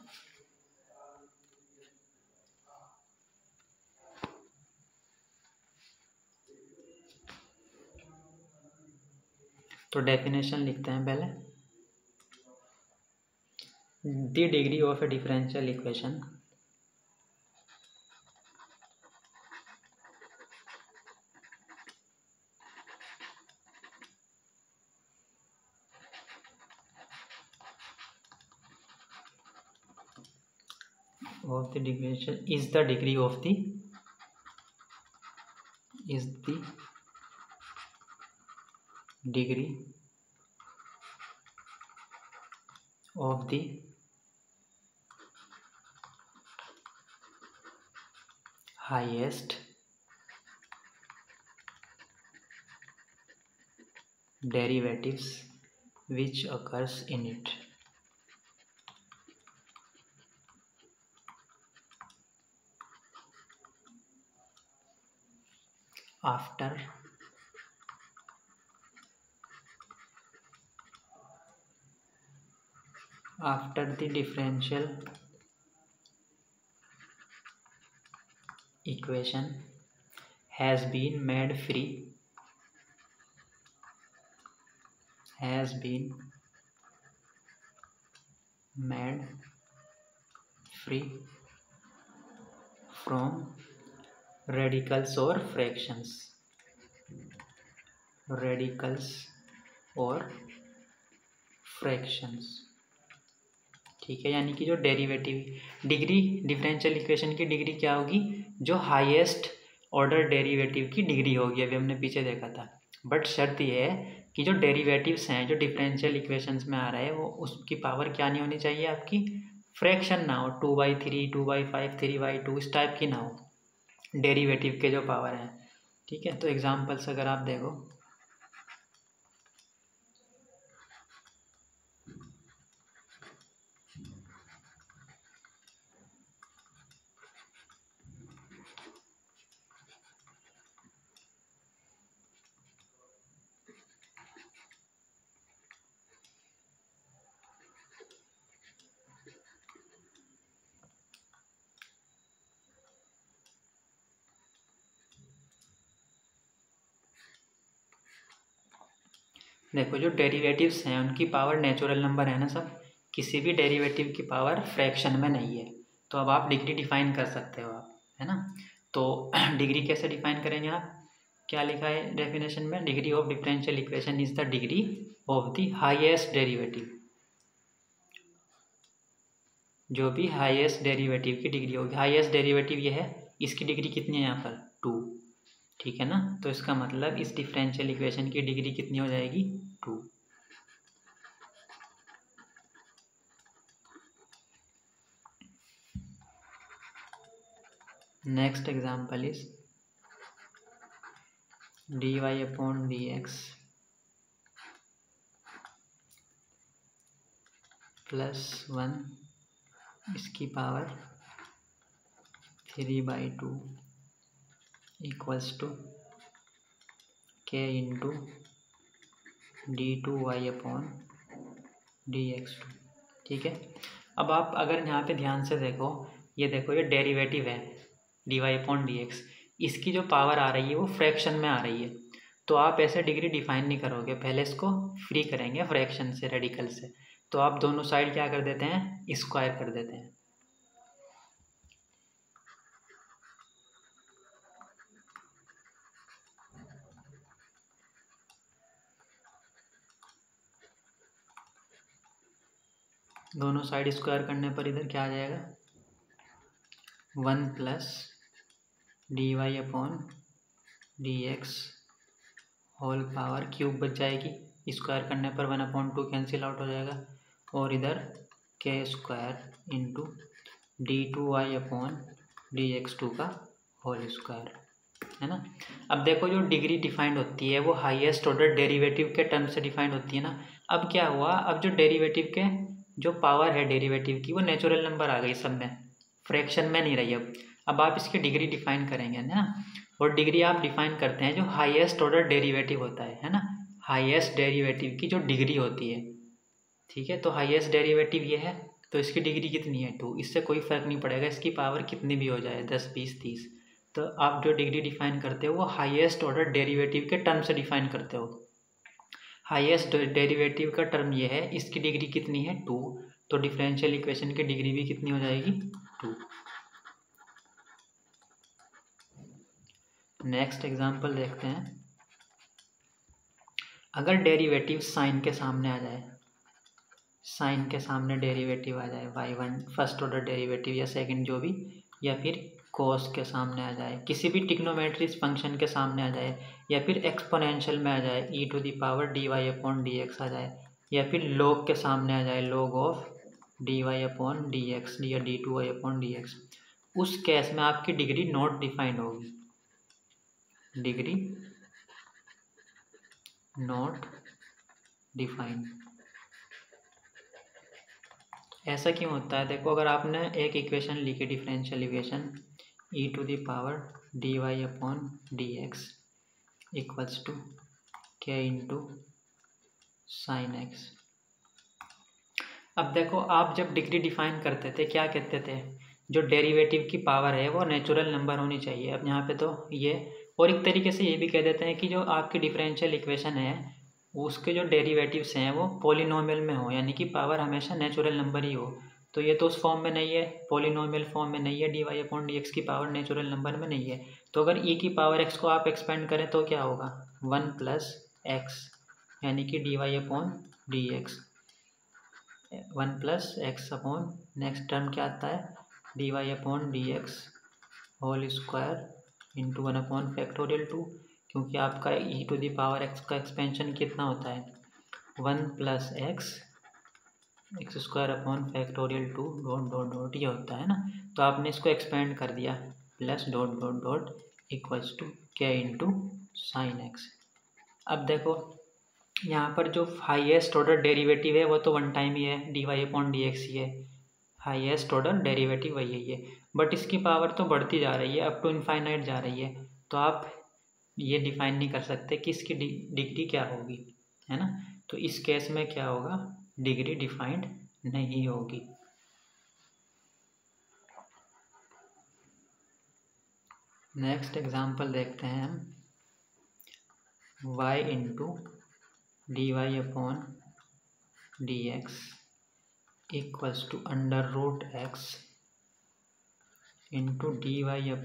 तो डेफिनेशन लिखते हैं पहले, the degree of A differential equation of the differential is the degree of the degree of the highest derivatives which occurs in it. After the differential equation has been made free from radicals or fractions, ठीक है। यानी कि जो डेरिवेटिव डिग्री डिफरेंशियल इक्वेशन की डिग्री क्या होगी, जो हाईएस्ट ऑर्डर डेरिवेटिव की डिग्री होगी, अभी हमने पीछे देखा था। बट शर्त यह है कि जो डेरिवेटिव्स हैं, जो डिफरेंशियल इक्वेशंस में आ रहे हैं, वो उसकी पावर क्या नहीं होनी चाहिए आपकी, फ्रैक्शन ना हो, 2/3, 2/5, 3/2 इस टाइप की ना हो डेरिवेटिव के जो पावर हैं। ठीक है, तो एग्जांपल्स अगर आप देखो, देखो जो डेरिवेटिव्स हैं उनकी पावर नेचुरल नंबर है ना सब, किसी भी डेरिवेटिव की पावर फ्रैक्शन में नहीं है। तो अब आप डिग्री डिफाइन कर सकते हो आप, है ना। तो डिग्री कैसे डिफाइन करेंगे आप, क्या लिखा है डेफिनेशन में, degree of differential equation is the degree of the highest derivative. जो भी हाईएस्ट डेरिवेटिव की डिग्री होगी, हाईएस्ट डेरिवेटिव ये है, इसकी डिग्री कितनी है यहाँ पर 2, ठीक है ना। तो इसका मतलब इस डिफरेंशियल इक्वेशन की डिग्री कितनी हो जाएगी 2। नेक्स्ट एग्जाम्पल इज dy/dx +1 इसकी power 3/2 equals to k into d2y/dx2। ठीक है, अब आप अगर यहाँ पे ध्यान से देखो, ये देखो ये डेरिवेटिव है dy/dx, इसकी जो पावर आ रही है वो फ्रैक्शन में आ रही है। तो आप ऐसे डिग्री डिफाइन नहीं करोगे, पहले इसको फ्री करेंगे फ्रैक्शन से, रेडिकल से। तो आप दोनों साइड क्या कर देते हैं, स्क्वायर कर देते हैं। दोनों साइड स्क्वायर करने पर इधर क्या आ जाएगा, 1 + dy/dx होल पावर क्यूब बच जाएगी, स्क्वायर करने पर 1/2 कैंसिल आउट हो जाएगा, और इधर k² इंटू d2y/dx2 का होल स्क्वायर, है ना। अब देखो जो डिग्री डिफाइंड होती है वो हाईएस्ट ऑर्डर डेरिवेटिव के टर्म से डिफाइंड होती है ना। अब क्या हुआ, अब जो डेरिवेटिव के जो पावर है डेरिवेटिव की वो नेचुरल नंबर आ गई सब में, फ्रैक्शन में नहीं रही। अब आप इसकी डिग्री डिफाइन करेंगे ना, और डिग्री आप डिफाइन करते हैं जो हाईएस्ट ऑर्डर डेरिवेटिव होता है ना, हाईएस्ट डेरिवेटिव की जो डिग्री होती है। ठीक है, तो हाईएस्ट डेरिवेटिव ये है, तो इसकी डिग्री कितनी है 2, इससे कोई फर्क नहीं पड़ेगा इसकी पावर कितनी भी हो जाए, 10, 20, 30। तो आप जो डिग्री डिफाइन करते हो वो हाईएस्ट ऑर्डर डेरिवेटिव के टर्म से डिफाइन करते हो। हाईएस्ट डेरिवेटिव का टर्म ये है, इसकी डिग्री कितनी है 2, तो डिफरेंशियल इक्वेशन की डिग्री भी कितनी हो जाएगी 2। नेक्स्ट एग्जांपल देखते हैं, अगर डेरिवेटिव साइन के सामने आ जाए, साइन के सामने डेरिवेटिव आ जाए y1 फर्स्ट ऑर्डर डेरिवेटिव या सेकंड जो भी, या फिर कोस के सामने आ जाए, किसी भी ट्रिग्नोमेट्रिक फंक्शन के सामने आ जाए, या फिर एक्सपोनेंशियल में आ जाए e⁻dy/dx आ जाए, या फिर log के सामने आ जाए log ऑफ dy/dx या d2y/dx, उस केस में आपकी डिग्री नॉट डिफाइंड होगी, डिग्री नॉट डिफाइंड। ऐसा क्यों होता है, देखो अगर आपने एक इक्वेशन लिखी differential equation e⁻dy/dx equals to k into sine x. अब देखो आप जब डिग्री डिफाइन करते थे क्या कहते थे, जो डेरिवेटिव की पावर है वो नेचुरल नंबर होनी चाहिए। अब यहाँ पे तो ये, और एक तरीके से ये भी कह देते हैं कि जो आपकी डिफरेंशियल इक्वेशन है उसके जो डेरिवेटिव्स हैं वो पॉलिनोमियल में हो, यानी कि पावर हमेशा नेचुरल नंबर ही हो। तो ये तो उस फॉर्म में नहीं है, पॉलिनोमियल फॉर्म में नहीं है, dy/dx की पावर नेचुरल नंबर में नहीं है। तो अगर e की पावर x को आप एक्सपेंड करें तो क्या होगा, 1 + x, यानी कि dy/dx 1 + x upon next term क्या आता है dy/dx होल स्क्वायर इंटू 1/2 क्योंकि आपका e⁻x का एक्सपेंशन कितना होता है 1 + x² upon factorial 2 dot dot dot ये होता है ना। तो आपने इसको एक्सपेंड कर दिया plus dot dot dot equals to k into sine x. अब देखो यहाँ पर जो हाईएस्ट ऑर्डर डेरिवेटिव है वो तो वन टाइम ही है, dy/dx ही है, हाईएस्ट ऑर्डर डेरिवेटिव वही है ये, बट इसकी पावर तो बढ़ती जा रही है, अप टू इनफाइनाइट जा रही है। तो आप ये डिफाइन नहीं कर सकते कि इसकी डिग्री क्या होगी, है ना। तो इस केस में क्या होगा, डिग्री डिफाइंड नहीं होगी। नेक्स्ट एग्जांपल देखते हैं हम, y into dy/dx equals to √x into dy/dx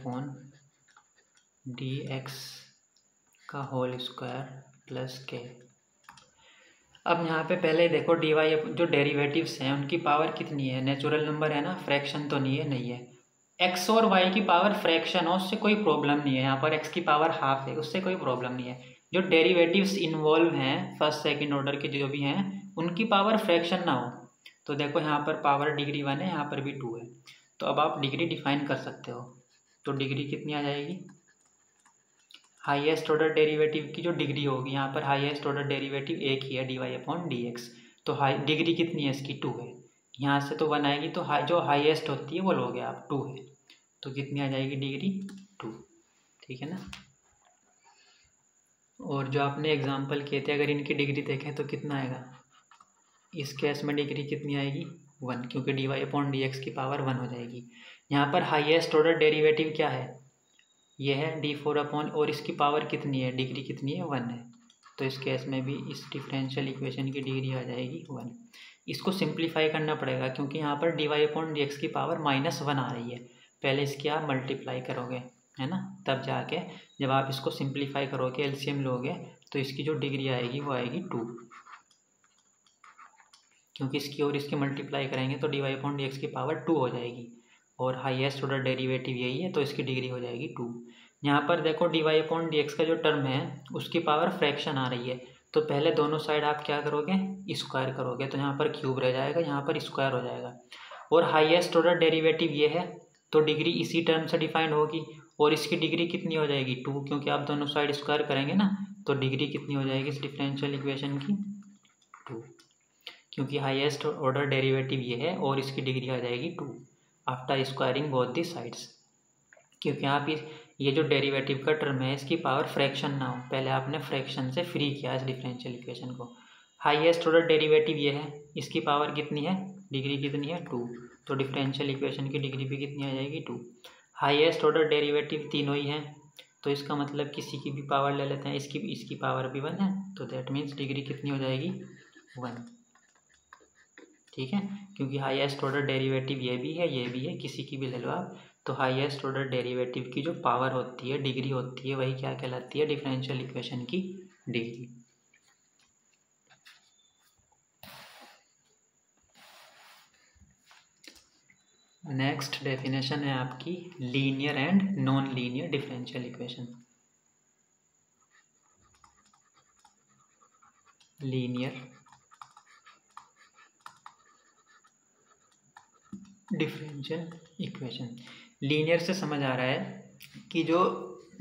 का होल स्क्वायर प्लस k। अब यहाँ पे पहले देखो dy जो डेरिवेटिव्स हैं उनकी पावर कितनी है, नेचुरल नंबर है ना, फ्रैक्शन तो नहीं है। x और y की पावर फ्रैक्शन हो उससे कोई प्रॉब्लम नहीं है, यहाँ पर x की पावर हाफ है उससे कोई प्रॉब्लम नहीं है। जो डेरिवेटिव्स इन्वॉल्व हैं फर्स्ट सेकंड ऑर्डर के जो भी हैं उनकी पावर फ्रैक्शन ना हो। तो देखो यहाँ पर पावर डिग्री 1 है, यहाँ पर भी 2 है। तो अब आप डिग्री डिफाइन कर सकते हो। तो डिग्री कितनी आ जाएगी, हाईएस्ट ऑर्डर डेरिवेटिव की जो डिग्री होगी, यहाँ पर हाईएस्ट ऑर्डर डेरिवेटिव एक ही है dy/dx, तो डिग्री कितनी है इसकी 2 है। यहाँ से तो 1 आएगी, तो जो हाईएस्ट होती है वो लोगे आप 2 है, तो कितनी आ जाएगी डिग्री 2, ठीक है ना। और जो आपने एग्जांपल किए थे अगर इनकी डिग्री देखें तो कितना आएगा, इस केस में डिग्री कितनी आएगी 1, क्योंकि dy/dx की पावर 1 हो जाएगी। यहाँ पर हाईएस्ट ऑर्डर डेरिवेटिव क्या है, ये है d4 और इसकी पावर कितनी है, डिग्री कितनी है 1 है। तो इस केस में भी इस डिफरेंशियल इक्वेशन की डिग्री आ जाएगी 1। इसको सिंप्लीफाई करना पड़ेगा क्योंकि यहाँ पर dy/dx की पावर -1 आ रही है। पहले इसकी आप मल्टीप्लाई करोगे, है ना, तब जाके जब आप इसको सिंप्लीफाई करोगे एलसीएम लोगे तो इसकी जो डिग्री आएगी वो आएगी 2, क्योंकि इसकी और इसकी मल्टीप्लाई करेंगे तो dy/dx की पावर 2 हो जाएगी और हाईएस्ट ऑर्डर डेरिवेटिव यही है तो इसकी डिग्री हो जाएगी 2। यहाँ पर देखो dy/dx का जो टर्म है उसकी पावर फ्रैक्शन आ रही है, तो पहले दोनों साइड आप क्या करोगे, स्क्वायर करोगे, तो यहाँ पर क्यूब रह जाएगा, यहाँ पर स्क्वायर हो जाएगा। और हाईएस्ट ऑर्डर डेरिवेटिव ये है तो डिग्री इसी टर्म से डिफाइंड होगी और इसकी डिग्री कितनी हो जाएगी 2, क्योंकि आप दोनों साइड स्क्वायर करेंगे ना, तो डिग्री कितनी हो जाएगी इस डिफरेंशियल इक्वेशन की 2, क्योंकि हाईएस्ट ऑर्डर डेरिवेटिव ये है और इसकी डिग्री आ जाएगी 2 after squaring both the sides. क्योंकि आप ये जो डेरिवेटिव का टर्म है इसकी पावर फ्रैक्शन ना हो, पहले आपने फ्रैक्शन से फ्री किया इस डिफरेंशियल इक्वेशन को। हाईएस्ट ऑर्डर डेरिवेटिव ये है, इसकी पावर कितनी है, डिग्री कितनी है 2, तो डिफरेंशियल इक्वेशन की डिग्री भी कितनी आ जाएगी 2। हाईएस्ट ऑर्डर डेरिवेटिव तीनों ही हैं, तो इसका मतलब किसी की भी पावर ले लेते हैं, इसकी पावर भी 1 है, तो दैट मीन्स डिग्री कितनी हो जाएगी 1, ठीक है। क्योंकि हाईएस्ट ऑर्डर डेरिवेटिव ये भी है, ये भी है, किसी की भी ले लो आप, तो हाईएस्ट ऑर्डर डेरिवेटिव की जो पावर होती है, डिग्री होती है, वही क्या कहलाती है, डिफरेंशियल इक्वेशन की डिग्री। नेक्स्ट डेफिनेशन है आपकी linear and non linear differential equation. Linear differential equation, linear से समझ आ रहा है कि जो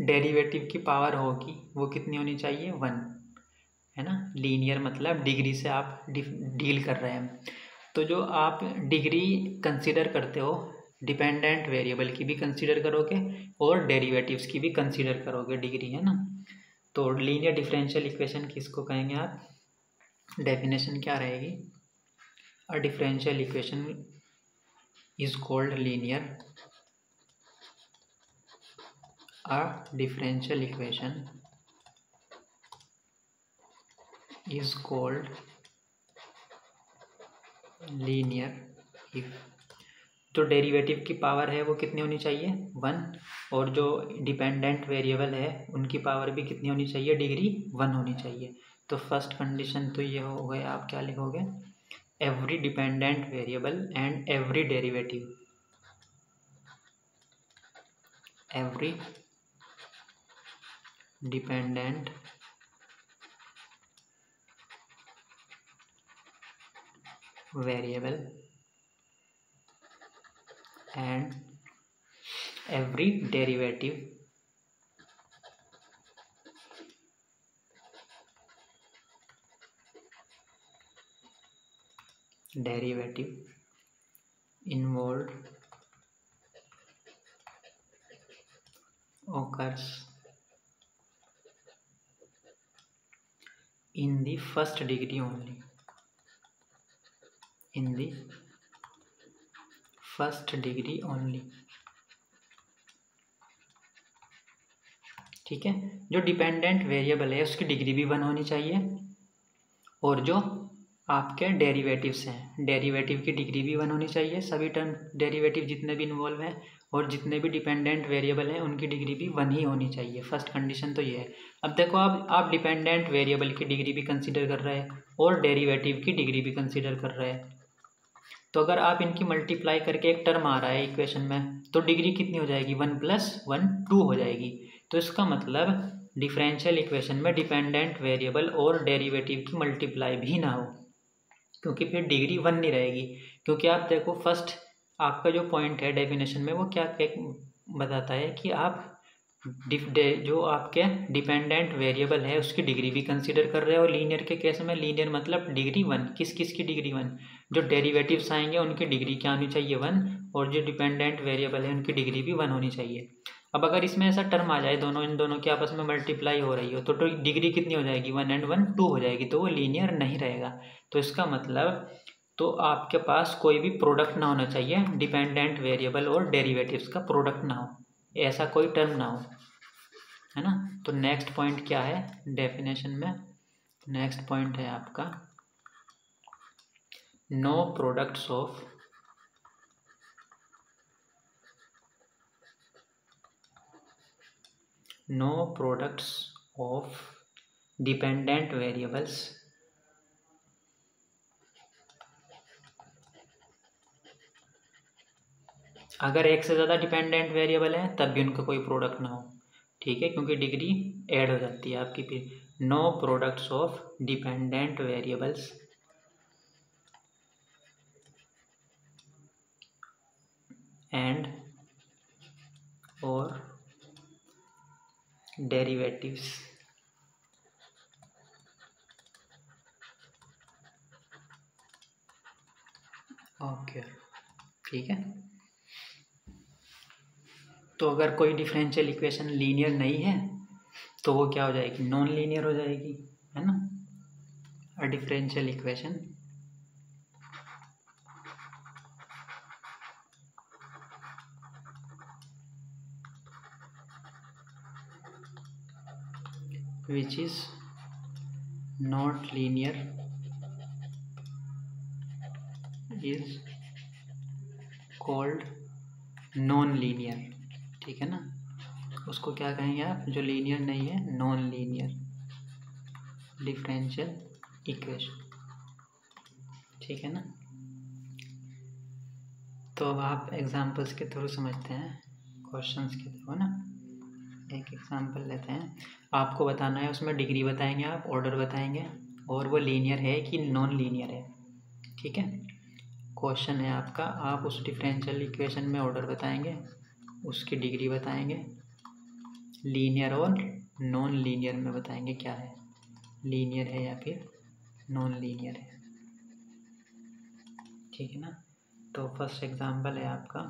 डेरिवेटिव की पावर होगी वो कितनी होनी चाहिए 1, है ना। लीनियर मतलब डिग्री से आप डील कर रहे हैं, तो जो आप डिग्री कंसीडर करते हो डिपेंडेंट वेरिएबल की भी कंसीडर करोगे और डेरिवेटिव्स की भी कंसीडर करोगे डिग्री, है ना। तो लीनियर डिफरेंशियल इक्वेशन किसको कहेंगे आप, डेफिनेशन क्या रहेगी, a differential equation is called linear. A differential equation is called linear if जो डेरिवेटिव की पावर है वो कितनी होनी चाहिए 1 और जो डिपेंडेंट वेरिएबल है उनकी पावर भी कितनी होनी चाहिए, डिग्री 1 होनी चाहिए। तो फर्स्ट कंडीशन तो ये हो गए, आप क्या लिखोगे, every dependent variable and every derivative, every dependent variable and every derivative involved occurs in the first degree only. In the first degree only. ठीक है, जो डिपेंडेंट वेरिएबल है उसकी डिग्री भी 1 होनी चाहिए और जो आपके डेरिवेटिव्स हैं डेरिवेटिव की डिग्री भी 1 होनी चाहिए। सभी टर्म डेरिवेटिव जितने भी इन्वॉल्व हैं और जितने भी डिपेंडेंट वेरिएबल हैं उनकी डिग्री भी 1 ही होनी चाहिए। फर्स्ट कंडीशन तो ये है। अब देखो आप डिपेंडेंट वेरिएबल की डिग्री भी कंसीडर कर रहे हैं और डेरिवेटिव की डिग्री भी कंसीडर कर रहे हैं, तो अगर आप इनकी मल्टीप्लाई करके एक टर्म आ रहा है इक्वेशन में तो डिग्री कितनी हो जाएगी 1 + 1 2 हो जाएगी। तो इसका मतलब डिफरेंशियल इक्वेशन में डिपेंडेंट वेरिएबल और डेरिवेटिव की मल्टीप्लाई भी ना हो, क्योंकि फिर डिग्री 1 नहीं रहेगी। क्योंकि आप देखो फर्स्ट आपका जो पॉइंट है डेफिनेशन में वो क्या बताता है कि आप जो आपके डिपेंडेंट वेरिएबल है उसकी डिग्री भी कंसीडर कर रहे हो। लीनियर के केस में लीनियर मतलब डिग्री 1, किस किस की डिग्री 1, जो डेरिवेटिव्स आएंगे उनकी डिग्री क्या होनी चाहिए 1 और जो डिपेंडेंट वेरिएबल है उनकी डिग्री भी 1 होनी चाहिए। अब अगर इसमें ऐसा टर्म आ जाए इन दोनों की आपस में मल्टीप्लाई हो रही हो तो डिग्री कितनी हो जाएगी 1 + 1 2 हो जाएगी, तो वो लीनियर नहीं रहेगा। तो इसका मतलब तो आपके पास कोई भी प्रोडक्ट ना होना चाहिए, डिपेंडेंट वेरिएबल और डेरिवेटिव्स का प्रोडक्ट ना हो, ऐसा कोई टर्म ना हो, है ना। तो नेक्स्ट पॉइंट क्या है डेफिनेशन में, नेक्स्ट पॉइंट है आपका no products of dependent variables अगर एक से ज़्यादा डिपेंडेंट वेरिएबल है तब भी उनका कोई प्रोडक्ट ना हो, ठीक है, क्योंकि डिग्री ऐड हो जाती है आपकी। फिर no products of dependent variables and और डेरिवेटिव्स ओके, ठीक है। तो अगर कोई डिफरेंशियल इक्वेशन लीनियर नहीं है तो वो क्या हो जाएगी, नॉन लीनियर हो जाएगी, है ना। A differential equation which is not linear is called non linear, ठीक है ना। उसको क्या कहेंगे आप, जो लीनियर नहीं है, नॉन लीनियर डिफरेंशियल इक्वेशन, ठीक है ना। तो अब आप एग्जांपल्स के थ्रू समझते हैं, क्वेश्चंस के थ्रू ना। एक एग्जांपल लेते हैं, आपको बताना है, उसमें डिग्री बताएंगे आप, ऑर्डर बताएंगे और वो लीनियर है कि नॉन लीनियर है, ठीक है। क्वेश्चन है आपका, आप उस डिफरेंशियल इक्वेशन में ऑर्डर बताएंगे, उसकी डिग्री बताएंगे, लीनियर और नॉन लीनियर में बताएंगे क्या है, लीनियर है या फिर नॉन लीनियर है, ठीक है ना। तो फर्स्ट एग्जांपल है आपका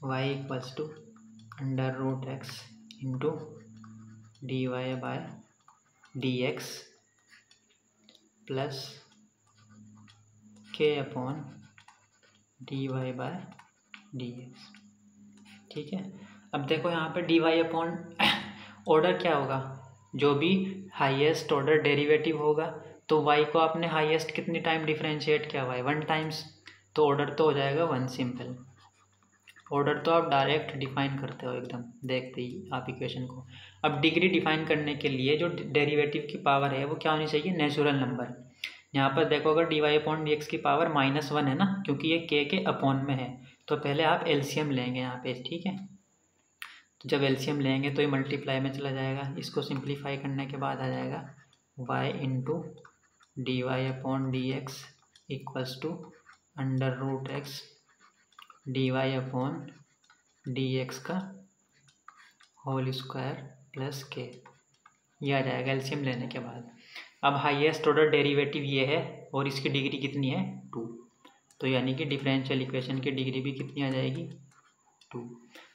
y = √x into dy/dx plus k/dy/dx, ठीक है। अब देखो यहाँ पे dy अपॉन ऑर्डर क्या होगा, जो भी हाईएस्ट ऑर्डर डेरिवेटिव होगा तो y को आपने हाईएस्ट कितनी टाइम डिफरेंशिएट किया हुआ है 1 टाइम्स, तो ऑर्डर तो हो जाएगा 1 सिंपल। ऑर्डर तो आप डायरेक्ट डिफाइन करते हो एकदम देखते ही आप इक्वेशन को। अब डिग्री डिफाइन करने के लिए जो डेरिवेटिव की पावर है वो क्या होनी चाहिए, नेचुरल नंबर। यहाँ पर देखो अगर dy/dx की पावर -1 है ना, क्योंकि ये k के अपॉन में है, तो पहले आप एलसीएम लेंगे यहाँ पे, ठीक है। जब एलसीएम लेंगे तो ये मल्टीप्लाई में चला जाएगा। इसको सिंप्लीफाई करने के बाद आ जाएगा y into D Y upon D x equals to under root x d Y upon D x का होल स्क्वायर प्लस के। ये आ जाएगा एलसीएम लेने के बाद। अब हाईएस्ट ऑर्डर डेरिवेटिव ये है और इसकी डिग्री कितनी है 2, तो यानी कि डिफरेंशियल इक्वेशन की डिग्री भी कितनी आ जाएगी 2।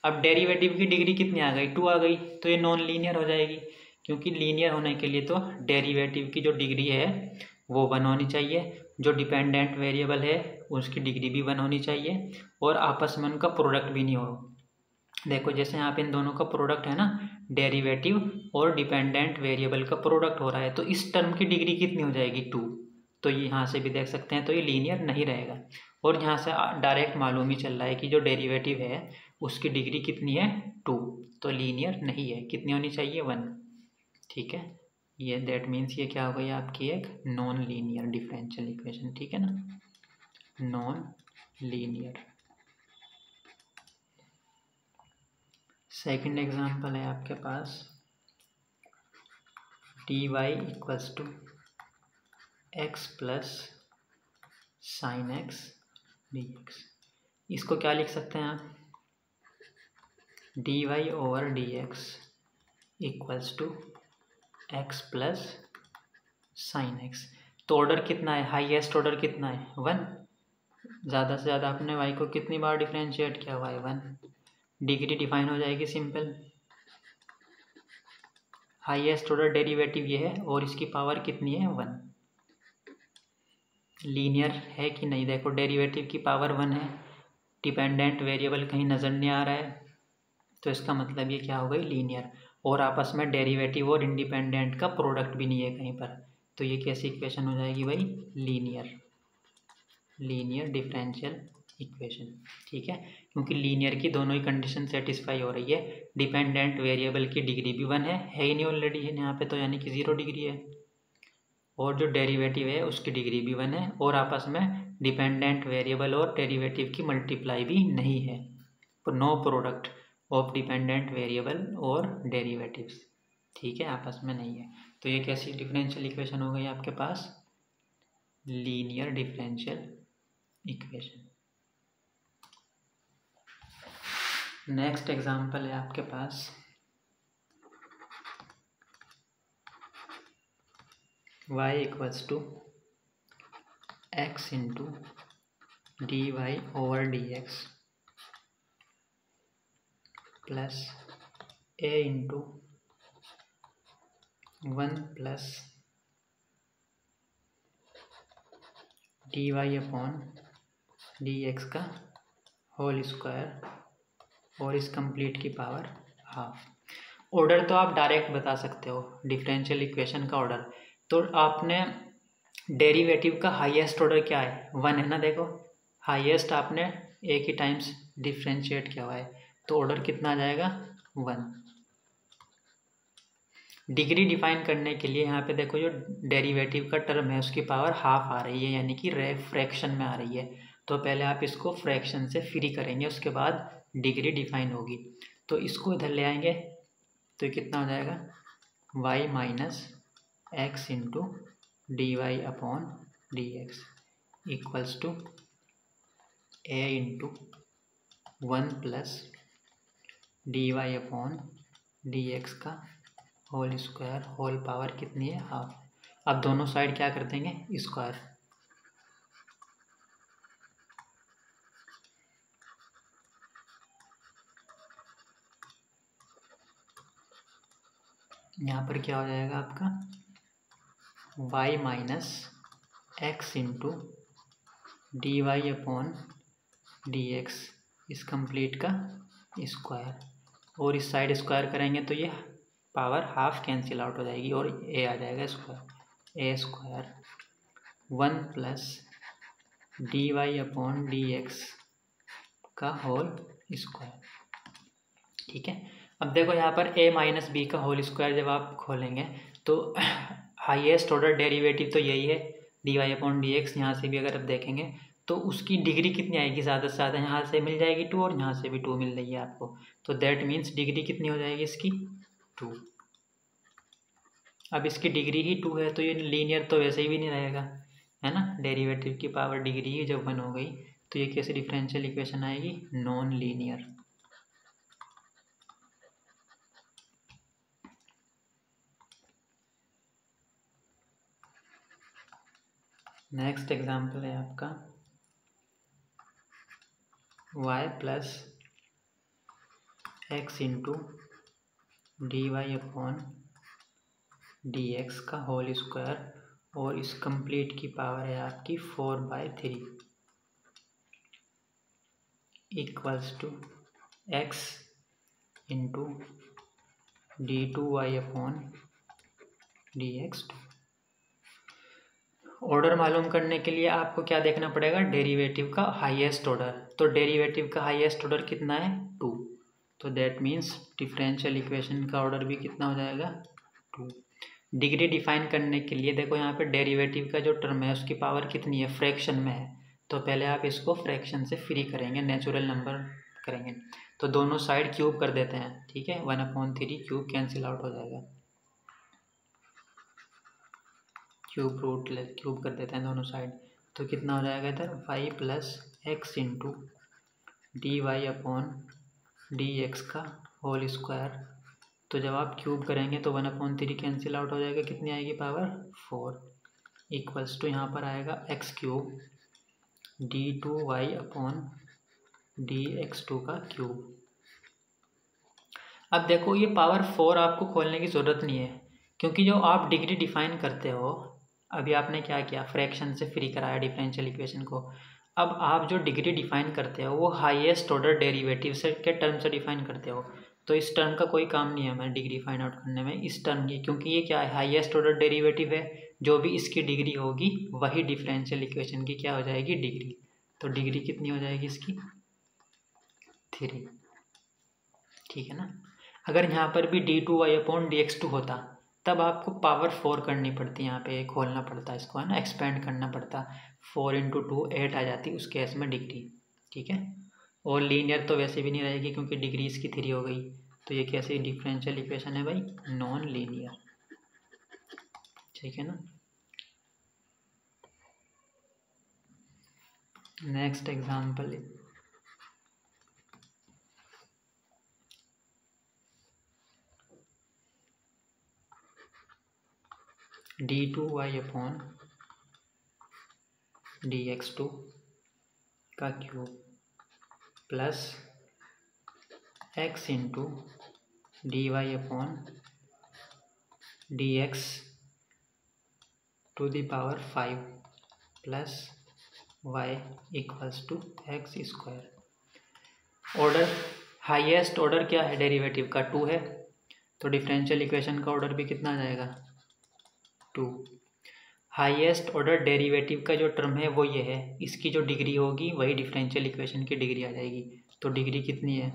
अब डेरिवेटिव की डिग्री कितनी आ गई 2 आ गई, तो ये नॉन लीनियर हो जाएगी, क्योंकि लीनियर होने के लिए तो डेरिवेटिव की जो डिग्री है वो 1 होनी चाहिए, जो डिपेंडेंट वेरिएबल है उसकी डिग्री भी 1 होनी चाहिए, और आपस में उनका प्रोडक्ट भी नहीं हो। देखो जैसे यहाँ पे इन दोनों का प्रोडक्ट है ना, डेरिवेटिव और डिपेंडेंट वेरिएबल का प्रोडक्ट हो रहा है, तो इस टर्म की डिग्री कितनी हो जाएगी 2। तो ये यहाँ से भी देख सकते हैं, तो ये लीनियर नहीं रहेगा। और यहाँ से डायरेक्ट मालूम ही चल रहा है कि जो डेरिवेटिव है उसकी डिग्री कितनी है 2, तो लीनियर नहीं है। कितनी होनी चाहिए 1। ठीक है, ये दैट मीन्स ये क्या हो गई आपकी एक नॉन लीनियर डिफरेंशियल इक्वेशन। ठीक है ना, नॉन लीनियर। सेकंड एग्जांपल है आपके पास D Y equals to x plus sine x D X. इसको क्या लिख सकते हैं आप, D Y over D x equals to x plus sine X. तो ऑर्डर कितना है, हाईएस्ट ऑर्डर कितना है 1। ज़्यादा से ज़्यादा आपने वाई को कितनी बार डिफ्रेंशिएट किया हुआ है 1। डिग्री डिफाइन हो जाएगी सिंपल, हाईएस्ट ऑर्डर डेरिवेटिव ये है और इसकी पावर कितनी है 1। लीनियर है कि नहीं, देखो डेरिवेटिव की पावर 1 है, डिपेंडेंट वेरिएबल कहीं नज़र नहीं आ रहा है, तो इसका मतलब ये क्या हो गई लीनियर। और आपस में डेरिवेटिव और इंडिपेंडेंट का प्रोडक्ट भी नहीं है कहीं पर, तो ये कैसी इक्वेशन हो जाएगी भाई लीनियर, लीनियर डिफरेंशियल इक्वेशन। ठीक है, क्योंकि लीनियर की दोनों ही कंडीशन सेटिस्फाई हो रही है। डिपेंडेंट वेरिएबल की डिग्री भी 1 है ही नहीं ऑलरेडी है यहाँ पे, तो यानी कि 0 डिग्री है, और जो डेरिवेटिव है उसकी डिग्री भी 1 है, और आपस में डिपेंडेंट वेरिएबल और डेरिवेटिव की मल्टीप्लाई भी नहीं है, तो no product of dependent variable और डेरिवेटिव्स। ठीक है, आपस में नहीं है, तो ये कैसी डिफरेंशियल इक्वेशन हो गई आपके पास linear differential equation. Next example है आपके पास y equals to x into D Y over D x plus a into 1 plus D Y upon D x का होल स्क्वायर और इस कंप्लीट की पावर हाफ। ऑर्डर तो आप डायरेक्ट बता सकते हो डिफरेंशियल इक्वेशन का ऑर्डर, तो आपने डेरिवेटिव का हाईएस्ट ऑर्डर क्या है 1 है ना, देखो हाईएस्ट आपने एक ही टाइम्स डिफरेंशिएट किया हुआ है, तो ऑर्डर कितना आ जाएगा 1। डिग्री डिफाइन करने के लिए यहाँ पे देखो जो डेरिवेटिव का टर्म है उसकी पावर हाफ आ रही है, यानी कि फ्रैक्शन में आ रही है, तो पहले आप इसको फ्रैक्शन से फ्री करेंगे, उसके बाद डिग्री डिफाइन होगी। तो इसको इधर ले आएंगे तो ये कितना हो जाएगा y minus x into D Y upon D x equals to a into 1 plus D Y upon D x का होल स्क्वायर, होल पावर कितनी है हाफ। अब दोनों साइड क्या कर देंगे स्क्वायर, यहाँ पर क्या हो जाएगा आपका y minus x into D Y upon D x इस कंप्लीट का स्क्वायर, और इस साइड स्क्वायर करेंगे तो ये पावर हाफ कैंसिल आउट हो जाएगी और a आ जाएगा square, a square 1 plus D Y upon D x का होल स्क्वायर। ठीक है, अब देखो यहाँ पर a माइनस बी का होल स्क्वायर जब आप खोलेंगे तो हाईएस्ट ऑर्डर डेरिवेटिव तो यही है d Y upon D x. यहाँ से भी अगर आप देखेंगे तो उसकी डिग्री कितनी आएगी, ज़्यादा से ज़्यादा यहाँ से मिल जाएगी 2 और यहाँ से भी 2 मिल रही है आपको, तो दैट मीन्स डिग्री कितनी हो जाएगी इसकी 2। अब इसकी डिग्री ही 2 है तो ये लीनियर तो वैसे ही भी नहीं रहेगा, है ना। डेरिवेटिव की पावर डिग्री ही जब 1 हो गई तो ये कैसे डिफरेंशियल इक्वेशन आएगी, नॉन लीनियर। नेक्स्ट एग्जाम्पल है आपका y plus x into D Y upon D x का होल स्क्वायर और इस कंप्लीट की पावर है आपकी 4/3 equals to x into d2y upon D x 2। Order मालूम करने के लिए आपको क्या देखना पड़ेगा, डेरिवेटिव का हाईएस्ट ऑर्डर। तो डेरिवेटिव का हाईएस्ट ऑर्डर कितना है 2, तो दैट मीन्स डिफरेंशियल इक्वेशन का ऑर्डर भी कितना हो जाएगा 2। डिग्री डिफाइन करने के लिए देखो यहाँ पे डेरिवेटिव का जो टर्म है उसकी पावर कितनी है, फ्रैक्शन में है, तो पहले आप इसको फ्रैक्शन से फ्री करेंगे, नेचुरल नंबर करेंगे, तो दोनों साइड क्यूब कर देते हैं, ठीक है। 1/3 क्यूब कैंसिल आउट हो जाएगा, क्यूब कर देते हैं दोनों साइड, तो कितना हो जाएगा इधर y plus x into D Y upon D x का होल स्क्वायर। तो जब आप क्यूब करेंगे तो 1/3 कैंसिल आउट हो जाएगा, कितनी आएगी पावर 4 इक्वल्स टू यहाँ पर आएगा x cube d2y upon D x 2 का क्यूब। अब देखो ये पावर 4 आपको खोलने की ज़रूरत नहीं है, क्योंकि जो आप डिग्री डिफाइन करते हो, अभी आपने क्या किया, फ्रैक्शन से फ्री कराया डिफरेंशियल इक्वेशन को। अब आप जो डिग्री डिफाइन करते हो वो हाईएस्ट ऑर्डर डेरिवेटिव से के टर्म से डिफाइन करते हो, तो इस टर्म का कोई काम नहीं है हमें डिग्री फाइंड आउट करने में, इस टर्म की, क्योंकि ये क्या है, हाईएस्ट ऑर्डर डेरिवेटिव है, जो भी इसकी डिग्री होगी वही डिफरेंशियल इक्वेशन की क्या हो जाएगी, डिग्री। तो डिग्री कितनी हो जाएगी इसकी 3, ठीक है ना। अगर यहाँ पर भी d2y अपॉन dx2 होता तब आपको पावर 4 करनी पड़ती, यहाँ पे खोलना पड़ता इसको, है ना, एक्सपेंड करना पड़ता, 4 × 2 8 आ जाती उस केस में डिग्री, ठीक है। और लीनियर तो वैसे भी नहीं रहेगी क्योंकि डिग्री इसकी 3 हो गई, तो ये कैसी डिफरेंशियल इक्वेशन है भाई, नॉन लीनियर, ठीक है ना। Next example d2y upon dx2 का cube plus x into dy upon dx to the power 5 plus y equals to x square. Order highest order क्या है डेरिवेटिव का 2 है, तो डिफरेंशियल इक्वेशन का ऑर्डर भी कितना आ जाएगा 2। हाईएस्ट ऑर्डर डेरिवेटिव का जो टर्म है वो ये है, इसकी जो डिग्री होगी वही डिफरेंशियल इक्वेशन की डिग्री आ जाएगी, तो डिग्री कितनी है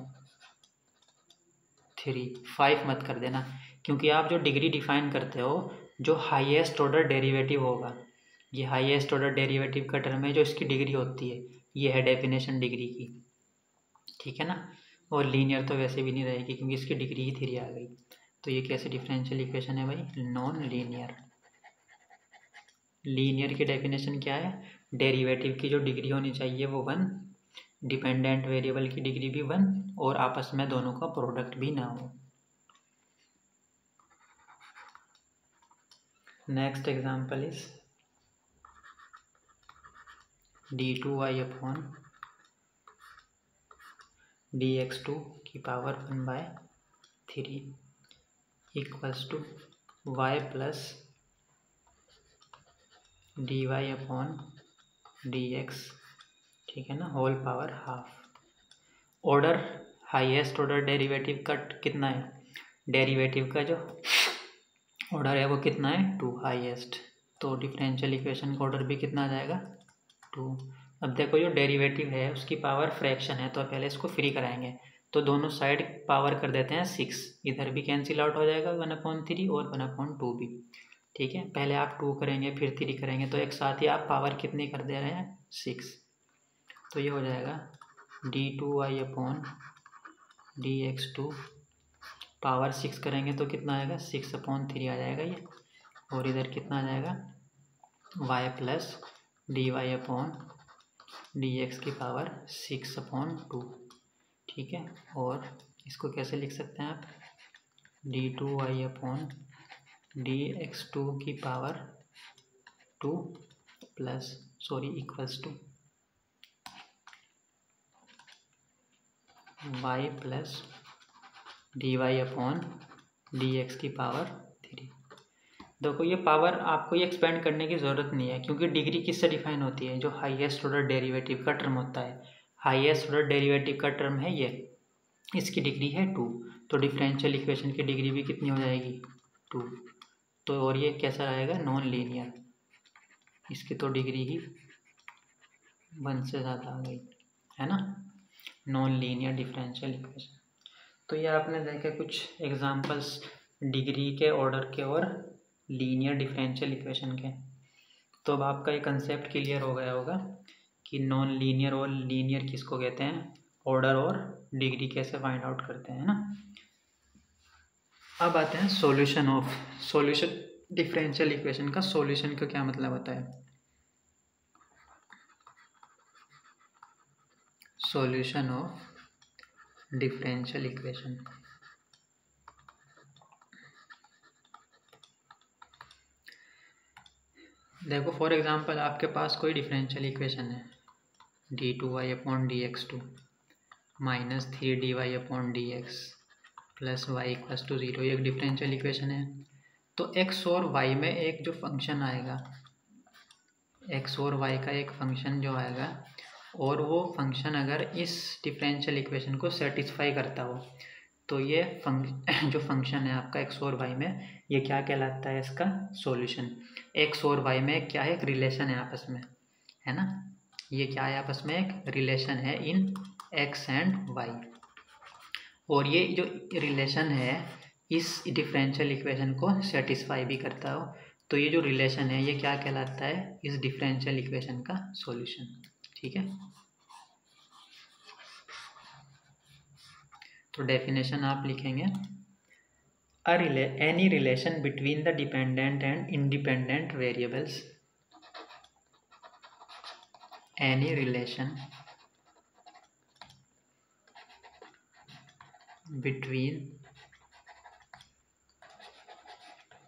3, 5 मत कर देना, क्योंकि आप जो डिग्री डिफाइन करते हो जो हाईएस्ट ऑर्डर डेरिवेटिव होगा, ये हाईएस्ट ऑर्डर डेरिवेटिव का टर्म है जो इसकी डिग्री होती है, ये है डेफिनेशन डिग्री की, ठीक है ना। और लीनियर तो वैसे भी नहीं रहेगी क्योंकि इसकी डिग्री ही 3 आ गई, तो ये कैसे डिफरेंशियल इक्वेशन है भाई, नॉन लीनियर। लीनियर की डेफिनेशन क्या है, डेरिवेटिव की जो डिग्री होनी चाहिए वो 1, डिपेंडेंट वेरिएबल की डिग्री भी 1 और आपस में दोनों का प्रोडक्ट भी ना हो। Next example is d2y upon dx2 की power 1/3 equals to y plus dy upon dx, ठीक है ना, whole power half. Order highest order derivative का कितना है, डेरिवेटिव का जो ऑर्डर है वो कितना है 2 हाईएस्ट, तो डिफरेंशियल इक्वेशन का ऑर्डर भी कितना आ जाएगा 2। अब देखो जो डेरिवेटिव है उसकी पावर फ्रैक्शन है, तो पहले इसको फ्री कराएंगे, तो दोनों साइड पावर कर देते हैं 6, इधर भी कैंसिल आउट हो जाएगा 1/3 और 1/2 भी, ठीक है। पहले आप 2 करेंगे फिर 3 करेंगे, तो एक साथ ही आप पावर कितनी कर दे रहे हैं 6, तो ये हो जाएगा d2y अपॉन dx2 पावर 6 करेंगे तो कितना आएगा 6/3 आ जाएगा ये। और इधर कितना आ जाएगा y plus dy upon dx की पावर 6/2। ठीक है, और इसको कैसे लिख सकते हैं आप, d2y अपॉन dx2 की power 2 plus equals to y plus dy upon dx की पावर 3। देखो ये पावर आपको ये एक्सपेंड करने की ज़रूरत नहीं है, क्योंकि डिग्री किससे डिफाइन होती है, जो हाईएस्ट ऑर्डर डेरिवेटिव का टर्म होता है। हाईएस्ट ऑर्डर डेरिवेटिव का टर्म है ये, इसकी डिग्री है 2, तो डिफरेंशियल इक्वेशन की डिग्री भी कितनी हो जाएगी 2। तो और ये कैसा आएगा नॉन लीनियर, इसकी तो डिग्री ही 1 से ज़्यादा आ गई है ना, नॉन लीनियर डिफरेंशियल इक्वेशन। तो ये आपने देखे कुछ एग्जांपल्स डिग्री के, ऑर्डर के और लीनियर डिफरेंशियल इक्वेशन के। तो अब आपका ये कंसेप्ट क्लियर हो गया होगा कि नॉन लीनियर और लीनियर किसको कहते हैं, ऑर्डर और डिग्री कैसे फाइंड आउट करते हैं ना। अब आते हैं सॉल्यूशन डिफरेंशियल इक्वेशन का। सॉल्यूशन का क्या मतलब होता है, सॉल्यूशन ऑफ डिफरेंशियल इक्वेशन। देखो फॉर एग्जांपल आपके पास कोई डिफरेंशियल इक्वेशन है d2y upon dx2 minus 3dy upon dx plus y equals to 0, ये एक डिफरेंशियल इक्वेशन है। तो x और y में एक जो फंक्शन आएगा, x और y का एक फंक्शन जो आएगा, और वो फंक्शन अगर इस डिफरेंशियल इक्वेशन को सेटिस्फाई करता हो, तो ये जो फंक्शन है आपका x और y में, ये क्या कहलाता है, इसका सॉल्यूशन। x और y में क्या है, एक रिलेशन है आपस में, है ना, ये क्या है आपस में, एक रिलेशन है इन x एंड y। और ये जो रिलेशन है इस डिफरेंशियल इक्वेशन को सेटिस्फाई भी करता हो, तो ये जो रिलेशन है ये क्या कहलाता है, इस डिफरेंशियल इक्वेशन का सॉल्यूशन। ठीक है, तो डेफिनेशन आप लिखेंगे, any relation between the dependent and independent variables, any relation between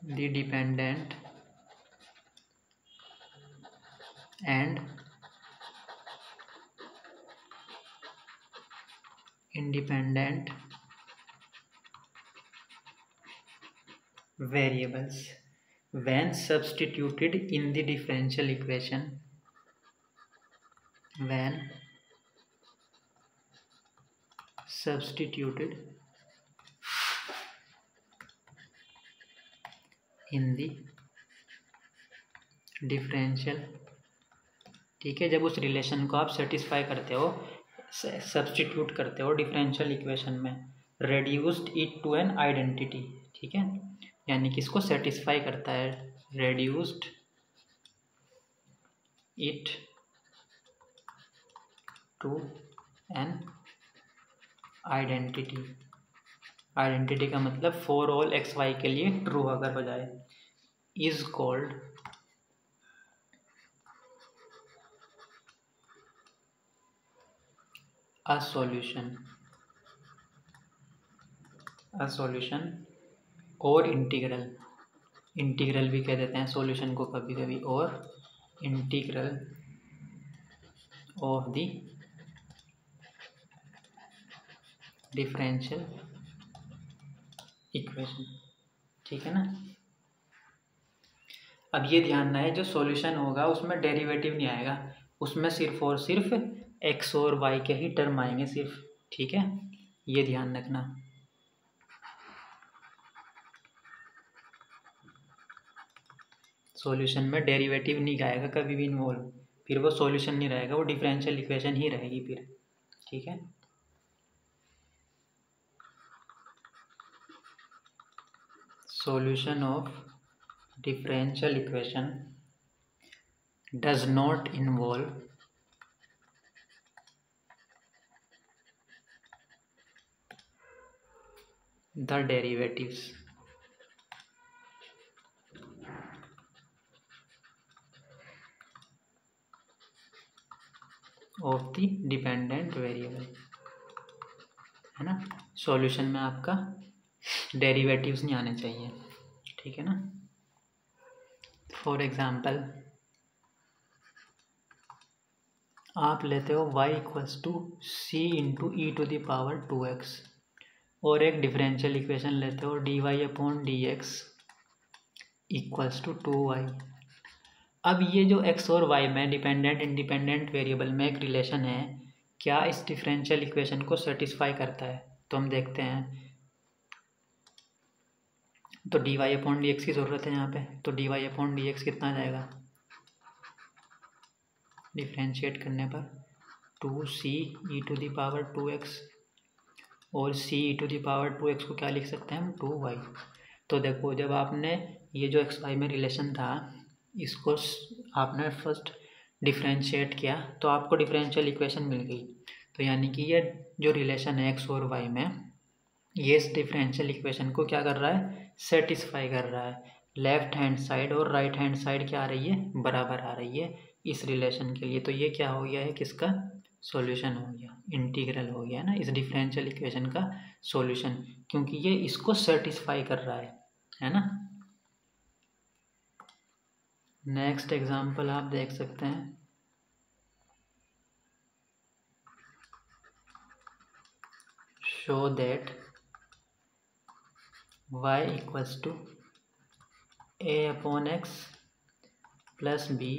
the dependent and independent variables when substituted in the differential equation, when substituted in the differential। ठीक है, जब उस रिलेशन को आप सेटिस्फाई करते हो, सब्स्टिट्यूट करते हो डिफरेंशियल इक्वेशन में, reduced it to an identity. ठीक है, यानी कि इसको सेटिस्फाई करता है, reduced it to an identity. Identity का मतलब फॉर ऑल एक्स वाई के लिए ट्रू अगर हो जाए, इज कॉल्ड अ सॉल्यूशन और इंटीग्रल भी कह देते हैं सॉल्यूशन को कभी कभी, और integral of the differential equation. ठीक है ना। अब ये ध्यान रहे, जो सॉल्यूशन होगा उसमें डेरिवेटिव नहीं आएगा, उसमें सिर्फ और सिर्फ x और y के ही टर्म आएंगे सिर्फ। ठीक है, ये ध्यान रखना। सॉल्यूशन में डेरिवेटिव नहीं आएगा कभी भी इन्वॉल्व, फिर वो सॉल्यूशन नहीं रहेगा, वो डिफरेंशियल इक्वेशन ही रहेगी फिर। ठीक है, solution of differential equation does not involve the derivatives of the dependent variable, है ना। सॉल्यूशन में आपका डेरिवेटिव्स नहीं आने चाहिए, ठीक है ना। फॉर एग्जांपल आप लेते हो y equals to c into e to the power 2x और एक डिफरेंशियल इक्वेशन लेते हो dy upon D x equals to 2y। अब ये जो x और y में डिपेंडेंट इंडिपेंडेंट वेरिएबल में एक रिलेशन है, क्या इस डिफरेंशियल इक्वेशन को सेटिस्फाई करता है? तो हम देखते हैं। तो dy अपॉन डी एक्स की ज़रूरत है यहाँ पे, तो dy अपॉन डी एक्स कितना आ जाएगा डिफ्रेंशिएट करने पर 2c E to the power 2x और c e to the power 2x को क्या लिख सकते हैं हम 2y। तो देखो जब आपने ये जो x y में रिलेशन था इसको आपने फर्स्ट डिफ्रेंशिएट किया तो आपको डिफरेंशियल इक्वेशन मिल गई। तो यानी कि ये जो रिलेशन है x और y में ये इस डिफरेंशियल इक्वेशन को क्या कर रहा है सेटिस्फाई कर रहा है। लेफ्ट हैंड साइड और राइट हैंड साइड क्या आ रही है बराबर आ रही है इस रिलेशन के लिए। तो ये क्या हो गया है किसका सॉल्यूशन हो गया, इंटीग्रल हो गया ना इस डिफरेंशियल इक्वेशन का सॉल्यूशन, क्योंकि ये इसको सेटिस्फाई कर रहा है ना। नेक्स्ट एग्जांपल आप देख सकते हैं। Show that y equals to a upon x plus b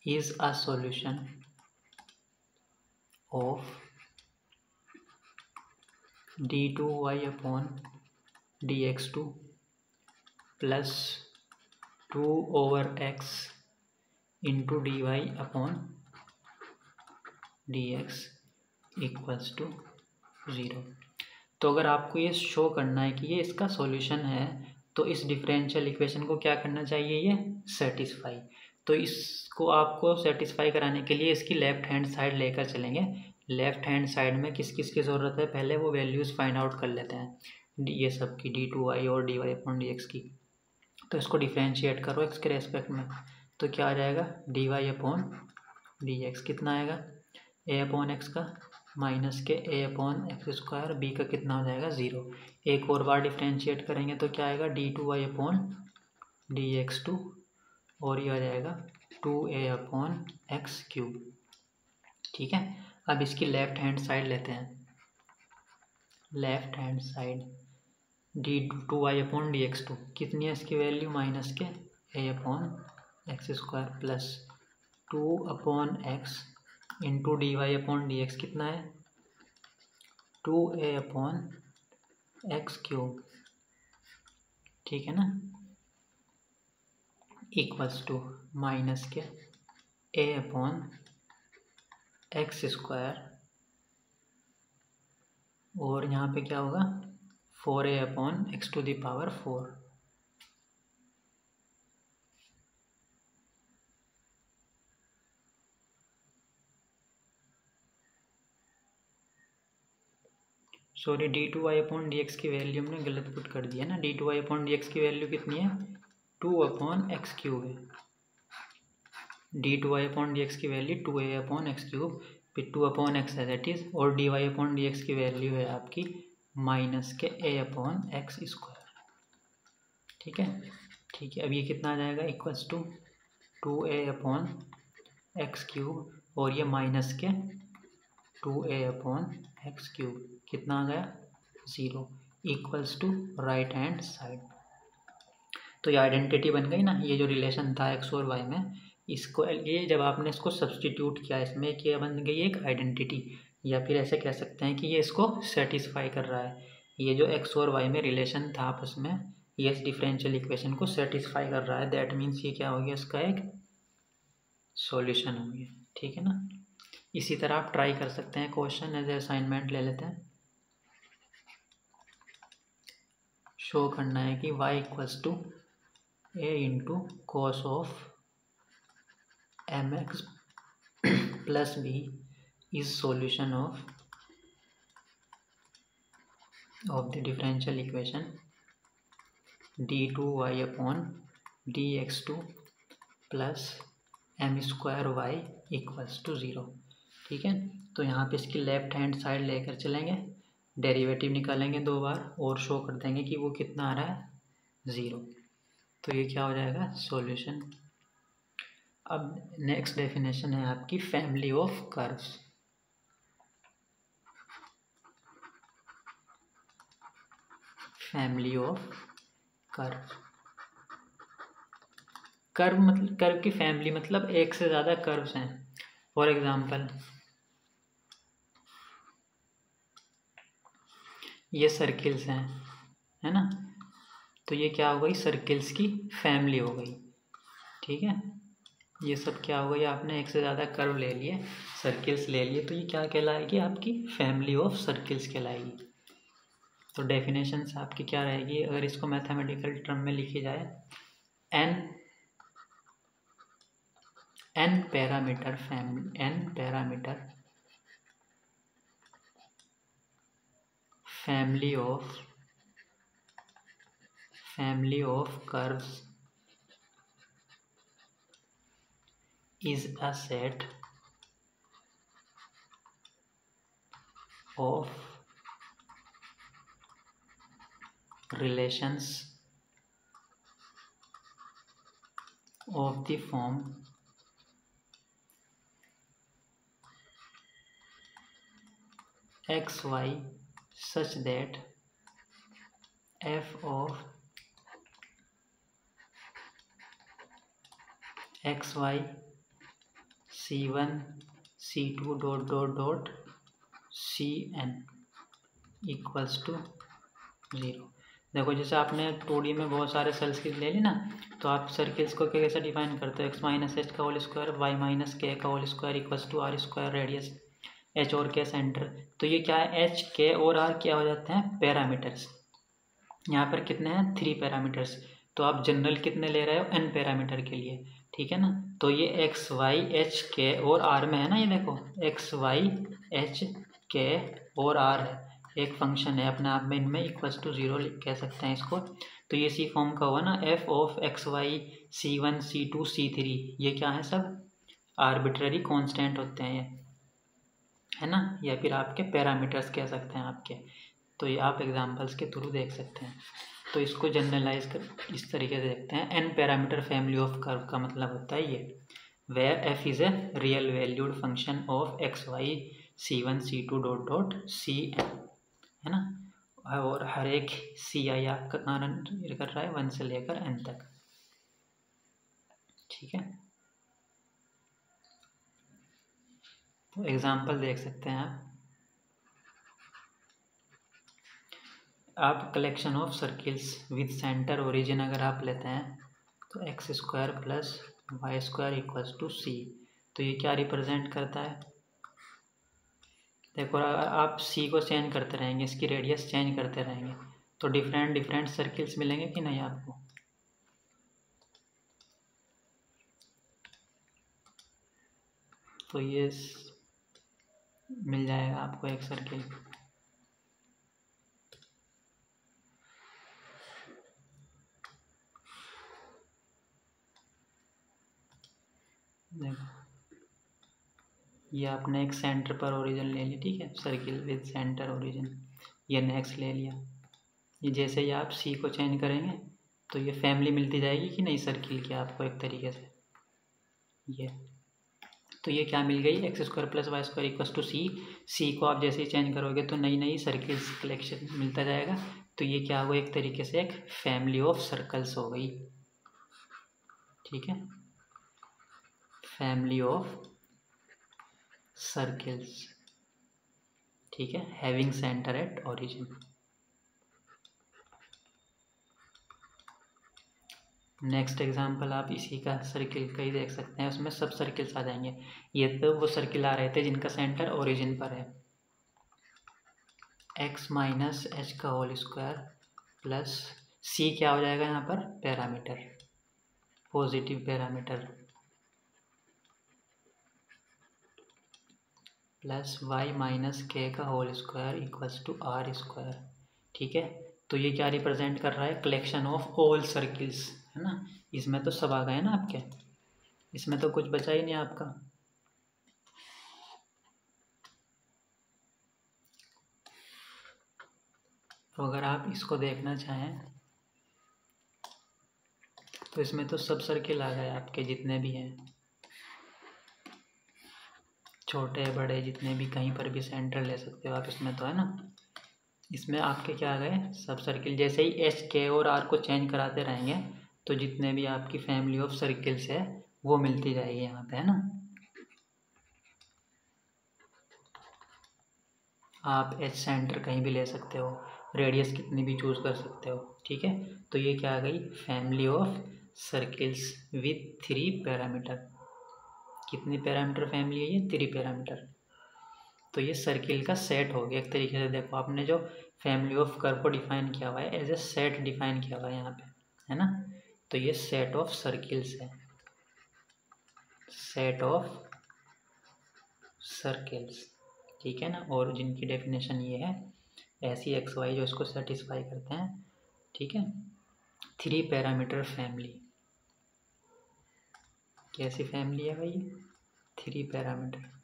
is a solution of d2y upon dx2 plus 2 over x into dy upon dx equals to 0। तो अगर आपको ये शो करना है कि ये इसका सॉल्यूशन है तो इस डिफरेंशियल इक्वेशन को क्या करना चाहिए ये सेटिस्फाई। तो इसको आपको सेटिस्फाई कराने के लिए इसकी लेफ्ट हैंड साइड लेकर चलेंगे। लेफ्ट हैंड साइड में किस किस की ज़रूरत है पहले वो वैल्यूज़ फाइंड आउट कर लेते हैं ये सब की d2y और dy अपॉन dx की। तो इसको डिफ्रेंशिएट करो x के रेस्पेक्ट में तो क्या आ जाएगा dy अपॉन dx कितना आएगा a अपॉन एक्स का माइनस के a upon x square b का कितना हो जाएगा 0। एक और बार डिफ्रेंशिएट करेंगे तो क्या आएगा d2y अपॉन dx2 और ये आ जाएगा 2a अपॉन एक्स क्यूब। ठीक है, अब इसकी लेफ्ट हैंड साइड लेते हैं। Left hand side d2y upon dx2 कितनी है इसकी वैल्यू माइनस के a upon x square plus 2 upon x into D Y upon D x कितना है 2a अपॉन एक्स क्यूब। ठीक है ना, इक्वल्स टू माइनस के a अपॉन एक्स स्क्वायर और यहाँ पे क्या होगा 4a upon x to the power 4। Sorry d2y upon D x की वैल्यू हमने गलत पुट कर दिया ना। d2y अपॉन डी एक्स की वैल्यू कितनी है 2 अपॉन एक्स क्यूब है। d2y अपॉन डी एक्स की value 2a upon x cube फिर 2 अपॉन एक्स है दैट इज, और dy अपॉन डी एक्स की वैल्यू है आपकी माइनस के a अपॉन एक्स स्क्वायर। ठीक है, ठीक है, अब ये कितना आ जाएगा equals to 2a upon x cube और ये माइनस के 2a अपॉन एक्स क्यूब कितना आ गया 0 equals to right hand side. तो ये आइडेंटिटी बन गई ना, ये जो रिलेशन था x और y में इसको ये जब आपने इसको सब्सटीट्यूट किया इसमें क्या बन गई एक आइडेंटिटी, या फिर ऐसे कह सकते हैं कि ये इसको सेटिस्फाई कर रहा है। ये जो x और y में रिलेशन था आपस में ये इस डिफरेंशियल इक्वेशन को सेटिस्फाई कर रहा है। दैट मीन्स ये क्या हो गया इसका एक सॉल्यूशन हो गया। ठीक है ना, इसी तरह आप ट्राई कर सकते हैं। क्वेश्चन एज ए असाइनमेंट ले लेते हैं। शो करना है कि y equals to a into cos of mx plus b is solution of of the differential equation d2y upon dx2 plus m square y equals to 0। ठीक है, तो यहाँ पे इसकी लेफ्ट हैंड साइड लेकर चलेंगे, डेरिवेटिव निकालेंगे 2 बार और शो कर देंगे कि वो कितना आ रहा है, 0। तो ये क्या हो जाएगा, सॉल्यूशन। अब नेक्स्ट डेफिनेशन है आपकी family of curves. Family of curve, curve मतलब कर्व की फैमिली मतलब एक से ज़्यादा कर्व्स हैं। फॉर एग्जांपल ये सर्किल्स हैं, है ना, तो ये क्या हो गई, सर्किल्स की फैमिली हो गई। ठीक है, ये सब क्या हो गई, आपने एक से ज़्यादा कर्व ले लिए, सर्किल्स ले लिए, तो ये क्या कहलाएगी, आपकी फैमिली ऑफ सर्किल्स कहलाएगी। तो डेफिनेशंस आपकी क्या रहेगी, अगर इसको मैथमेटिकल टर्म में लिखी जाए, n parameter family of curves is a set of relations of the form xy such that f of xy c1 c2 dot cn equals to 0। देखो जैसे आपने 2D में बहुत सारे सर्किल्स ले ली ना, तो आप सर्किल्स को कैसे डिफाइन करते हो, x माइनस एच का whole square y minus k का whole square equals to r square radius h और k सेंटर। तो ये क्या है, h k और r क्या हो जाते हैं, पैरामीटर्स। यहाँ पर कितने हैं, 3 पैरामीटर्स। तो आप जनरल कितने ले रहे हो, n पैरामीटर के लिए। ठीक है ना, तो ये x y h k और r में है ना, ये देखो x y h k और r है, एक फंक्शन है अपने आप में, इनमें इक्वल्स टू 0 कह सकते हैं इसको। तो ये सी फॉर्म का हुआ ना, f of x y c1 c2 c3, ये क्या है, सब आर्बिट्ररी कांस्टेंट होते हैं ये, है ना, या फिर आपके पैरामीटर्स कह सकते हैं आपके। तो ये आप एग्जांपल्स के थ्रू देख सकते हैं। तो इसको जनरलाइज कर इस तरीके से देखते हैं, n parameter family of curve का मतलब होता है ये, where f is a real valued function of x y c1 c2 dot cn, है ना, और हर एक सी आई आपका कारण कर रहा है 1 से लेकर n तक। ठीक है, तो एग्जांपल देख सकते हैं आप collection of circles with centre origin अगर आप लेते हैं तो X square plus Y square equals to C. तो ये क्या रिप्रेजेंट करता है, देखो अगर आप सी को चेंज करते रहेंगे, इसकी रेडियस चेंज करते रहेंगे, तो डिफरेंट सर्किल्स मिलेंगे कि नहीं आपको। तो ये मिल जाएगा आपको एक सर्किल, देखो ये आपने एक सेंटर पर ओरिजिन ले लिया, ठीक है, सर्किल विद सेंटर ओरिजिन, ये नेक्स्ट ले लिया। ये जैसे ही आप सी को चेंज करेंगे तो ये फैमिली मिलती जाएगी कि नहीं सर्किल की आपको एक तरीके से, ये तो ये क्या मिल गई, X square plus Y square equals to C. C को आप जैसे ही चेंज करोगे तो नई नई सर्किल्स कलेक्शन मिलता जाएगा। तो ये क्या हुआ, एक तरीके से एक फैमिली ऑफ सर्कल्स हो गई। ठीक है, फैमिली ऑफ सर्किल्स, ठीक है, having centre at origin. Next example आप इसी का सर्किल का ही देख सकते हैं, उसमें सब सर्किल्स आ जाएंगे। ये तो वो सर्किल आ रहे थे जिनका सेंटर ओरिजिन पर है, x माइनस एच का होल स्क्वायर प्लस सी क्या हो जाएगा यहाँ पर, parameter, positive parameter, plus y minus k का whole square equals to r square. ठीक है। तो ये क्या रिप्रेजेंट कर रहा है, कलेक्शन ऑफ ऑल सर्किल्स, है ना। इसमें तो सब आ गए ना आपके, इसमें तो कुछ बचा ही नहीं आपका। तो अगर आप इसको देखना चाहें तो इसमें तो सब सर्किल आ गए आपके, जितने भी हैं, छोटे बड़े जितने भी, कहीं पर भी सेंटर ले सकते हो आप इसमें, तो है ना। इसमें आपके क्या आ गए, सब सर्किल। जैसे ही एच के और आर को चेंज कराते रहेंगे तो जितने भी आपकी फैमिली ऑफ सर्किल्स है वो मिलती जाएगी यहाँ पे, है ना। आप एच सेंटर कहीं भी ले सकते हो, रेडियस कितनी भी चूज कर सकते हो, ठीक है। तो ये क्या आ गई, family of circles with 3 parameter. कितनी पैरामीटर फैमिली है ये, 3 पैरामीटर। तो ये सर्किल का सेट हो गया एक तरीके से। देखो आपने जो फैमिली ऑफ कर्व को डिफाइन किया हुआ है एज ए सेट डिफाइन किया हुआ है यहाँ पे, है ना। तो ये सेट ऑफ सर्किल्स है, सेट ऑफ सर्किल्स, ठीक है ना। और जिनकी डेफिनेशन ये है, ऐसी एक्स वाई जो इसको सेटिस्फाई करते हैं, ठीक है। 3 पैरामीटर फैमिली, कैसी फैमिली है भाई, 3 पैरामीटर।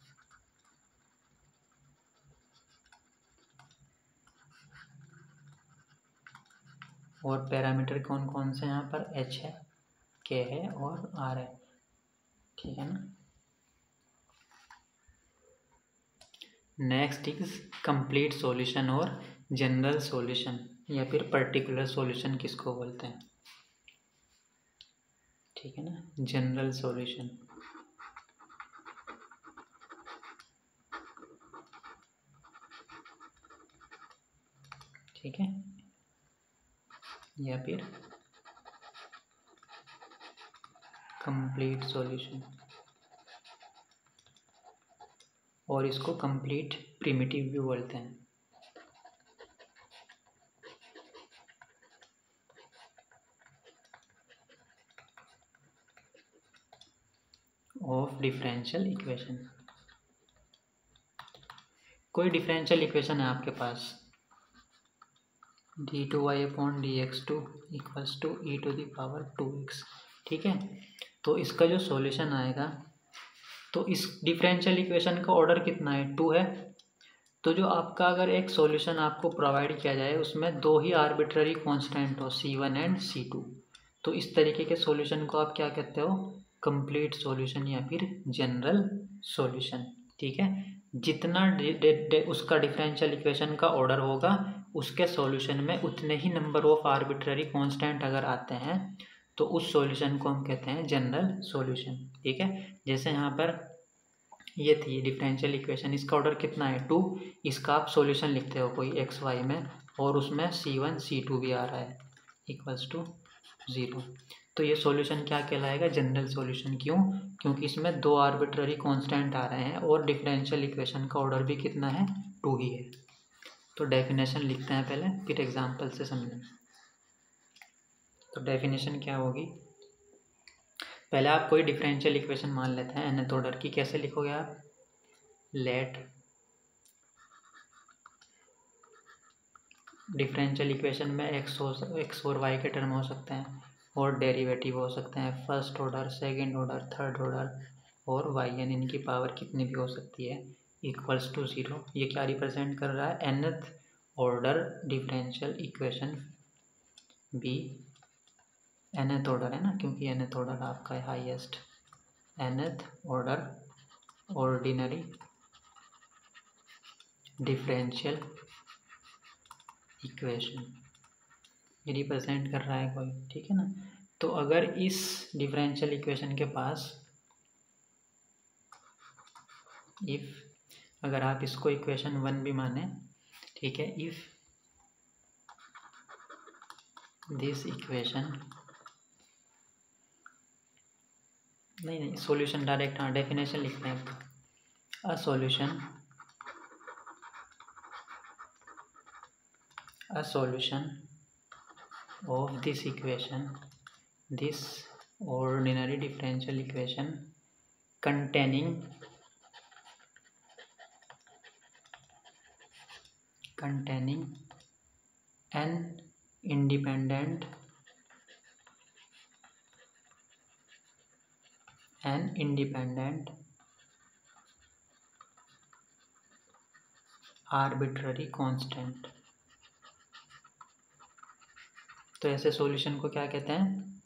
और पैरामीटर कौन कौन से यहाँ पर, एच है, के है और आर है, ठीक है ना। नेक्स्ट इज कंप्लीट सॉल्यूशन और जनरल सॉल्यूशन, या फिर पर्टिकुलर सॉल्यूशन किसको बोलते हैं, ठीक है ना। जनरल सॉल्यूशन, ठीक है, या फिर कंप्लीट सॉल्यूशन, और इसको कंप्लीट प्रिमिटिव भी बोलते हैं। ऑफ डिफरेंशियल इक्वेशन, कोई डिफरेंशियल इक्वेशन है आपके पास, d2y/dx2 इक्वल्स टू e⁻²x, ठीक है। तो इसका जो सॉल्यूशन आएगा, तो इस डिफरेंशियल इक्वेशन का ऑर्डर कितना है, 2 है। तो जो आपका अगर एक सॉल्यूशन आपको प्रोवाइड किया जाए उसमें दो ही आर्बिट्ररी कांस्टेंट हो, C1 एंड C2, तो इस तरीके के सॉल्यूशन को आप क्या कहते हो, कंप्लीट सॉल्यूशन या फिर जनरल सॉल्यूशन, ठीक है। जितना उसका डिफरेंशियल इक्वेशन का ऑर्डर होगा उसके सॉल्यूशन में उतने ही नंबर ऑफ आर्बिट्ररी कांस्टेंट अगर आते हैं तो उस सॉल्यूशन को हम कहते हैं जनरल सॉल्यूशन, ठीक है। जैसे यहाँ पर ये थी डिफरेंशियल इक्वेशन, इसका ऑर्डर कितना है, 2, इसका आप सॉल्यूशन लिखते हो कोई एक्स वाई में, और उसमें C1 C2 भी आ रहा है इक्वल्स टू 0, तो ये सॉल्यूशन क्या कहलाएगा, जनरल सॉल्यूशन। क्यों, क्योंकि इसमें दो आर्बिट्ररी कांस्टेंट आ रहे हैं और डिफरेंशियल इक्वेशन का ऑर्डर भी कितना है, 2 ही है। तो डेफिनेशन लिखते हैं पहले, फिर एग्जाम्पल से समझें। तो डेफिनेशन क्या होगी, पहले आप कोई डिफरेंशियल इक्वेशन मान लेते हैं nth ऑर्डर की, कैसे लिखोगे आप, लेट डिफरेंशियल इक्वेशन में एक्स और वाई के टर्म हो सकते हैं और डेरिवेटिव हो सकते हैं, first order, second order, third order, और वाई एन इनकी पावर कितनी भी हो सकती है, इक्वल्स टू 0। ये क्या रिप्रेजेंट कर रहा है, nth order differential equation be, nth order है ना, क्योंकि nth ऑर्डर आपका है highest, nth order ordinary differential equation, ये रिप्रेजेंट कर रहा है कोई, ठीक है ना। तो अगर इस डिफरेंशियल इक्वेशन के पास इफ, अगर आप इसको इक्वेशन 1 भी माने, ठीक है, इफ दिस इक्वेशन, नहीं सॉल्यूशन डायरेक्ट, हाँ डेफिनेशन लिखते हैं, a solution of this equation, this ordinary differential equation containing an independent arbitrary constant. तो ऐसे सॉल्यूशन को क्या कहते हैं?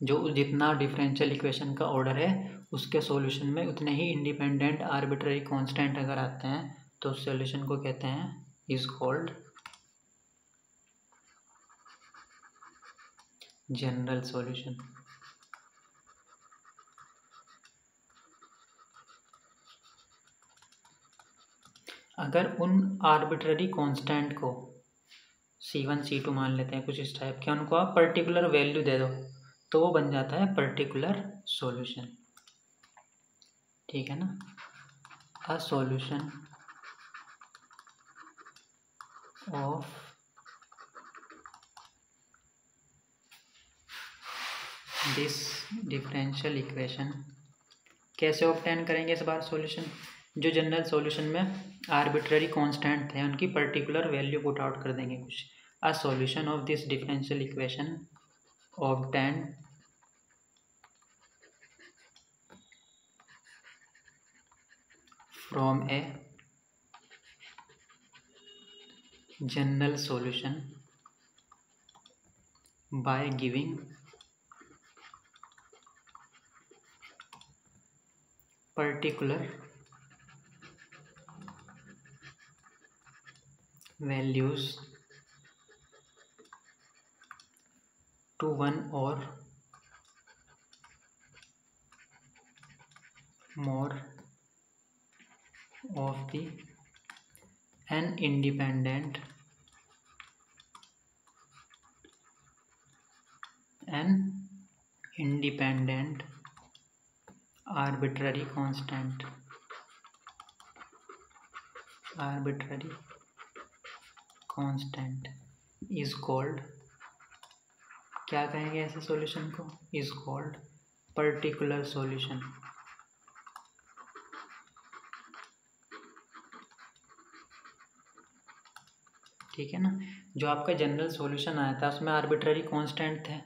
जो जितना डिफरेंशियल इक्वेशन का ऑर्डर है उसके सॉल्यूशन में उतने ही इंडिपेंडेंट आर्बिट्ररी कांस्टेंट अगर आते हैं तो उस सॉल्यूशन को कहते हैं इज कॉल्ड जनरल सॉल्यूशन। अगर उन आर्बिट्ररी कांस्टेंट को C1 C2 मान लेते हैं कुछ इस टाइप के, उनको आप पर्टिकुलर वैल्यू दे दो तो वो बन जाता है पर्टिकुलर सॉल्यूशन। ठीक है ना? अ solution of this differential equation. कैसे ऑब्टेन करेंगे इस बार सॉल्यूशन? जो जनरल सॉल्यूशन में आर्बिट्ररी कांस्टेंट थे उनकी पर्टिकुलर वैल्यू पुट आउट कर देंगे कुछ। अ solution of this differential equation obtain from a general solution by giving particular values to one or more of the an independent arbitrary constant is called, क्या कहेंगे ऐसे सॉल्यूशन को? is called particular solution। ठीक है ना? जो आपका जनरल सॉल्यूशन आया था उसमें आर्बिट्ररी कांस्टेंट थे।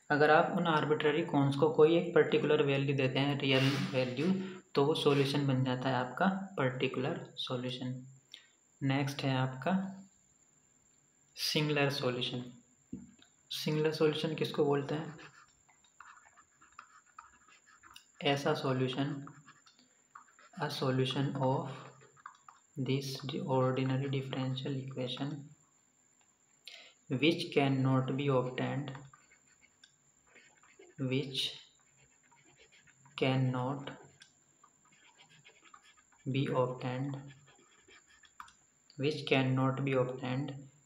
अगर आप उन आर्बिट्ररी कॉन्स को कोई एक पर्टिकुलर वैल्यू देते हैं, रियल वैल्यू, तो वो सॉल्यूशन बन जाता है आपका पर्टिकुलर सॉल्यूशन। नेक्स्ट है आपका सिंगुलर सॉल्यूशन। सिंगुलर सॉल्यूशन किसको बोलते हैं? ऐसा solution, a solution of this ordinary differential equation which cannot be obtained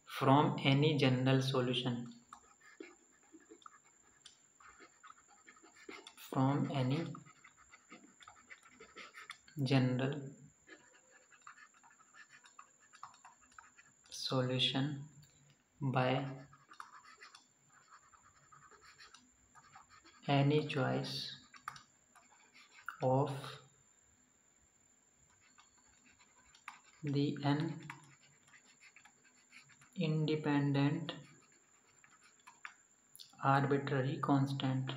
from any general solution, by any choice of the n independent arbitrary constant।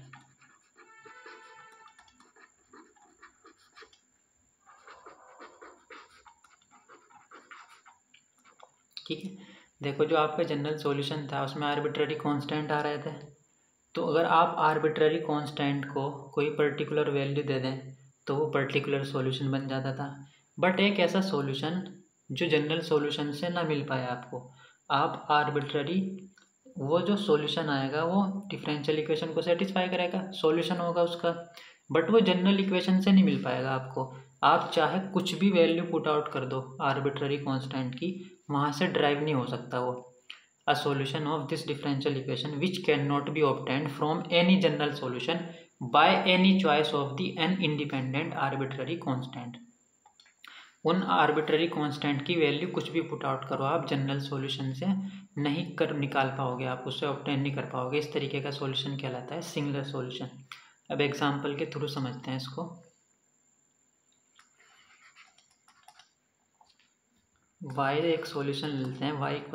ठीक है, देखो जो आपका जनरल सॉल्यूशन था उसमें आर्बिट्ररी कांस्टेंट आ रहे थे, तो अगर आप आर्बिट्ररी कांस्टेंट को कोई पर्टिकुलर वैल्यू दे दें तो वो पर्टिकुलर सॉल्यूशन बन जाता था। बट एक ऐसा सॉल्यूशन जो जनरल सॉल्यूशन से ना मिल पाया आपको, आप आर्बिट्ररी वो जो सॉल्यूशन आएगा वो डिफरेंशियल इक्वेशन को सेटिस्फाई करेगा, सॉल्यूशन होगा उसका, बट वो जनरल इक्वेशन से नहीं मिल पाएगा आपको। आप चाहे कुछ भी वैल्यू पुट आउट कर दो आर्बिट्ररी कांस्टेंट की, वहाँ से ड्राइव नहीं हो सकता वो। A solution of this differential equation which cannot be obtained from any general solution by any choice of the n independent arbitrary constant। उन आर्बिट्ररी कांस्टेंट की वैल्यू कुछ भी पुट आउट करो आप, जनरल सॉल्यूशन से नहीं निकाल पाओगे, आप उससे ऑब्टेन नहीं कर पाओगे। इस तरीके का सॉल्यूशन कहलाता है सिंगुलर सॉल्यूशन। अब एग्जांपल के थ्रू समझते हैं इसको। y एक सॉल्यूशन लेते हैं, y =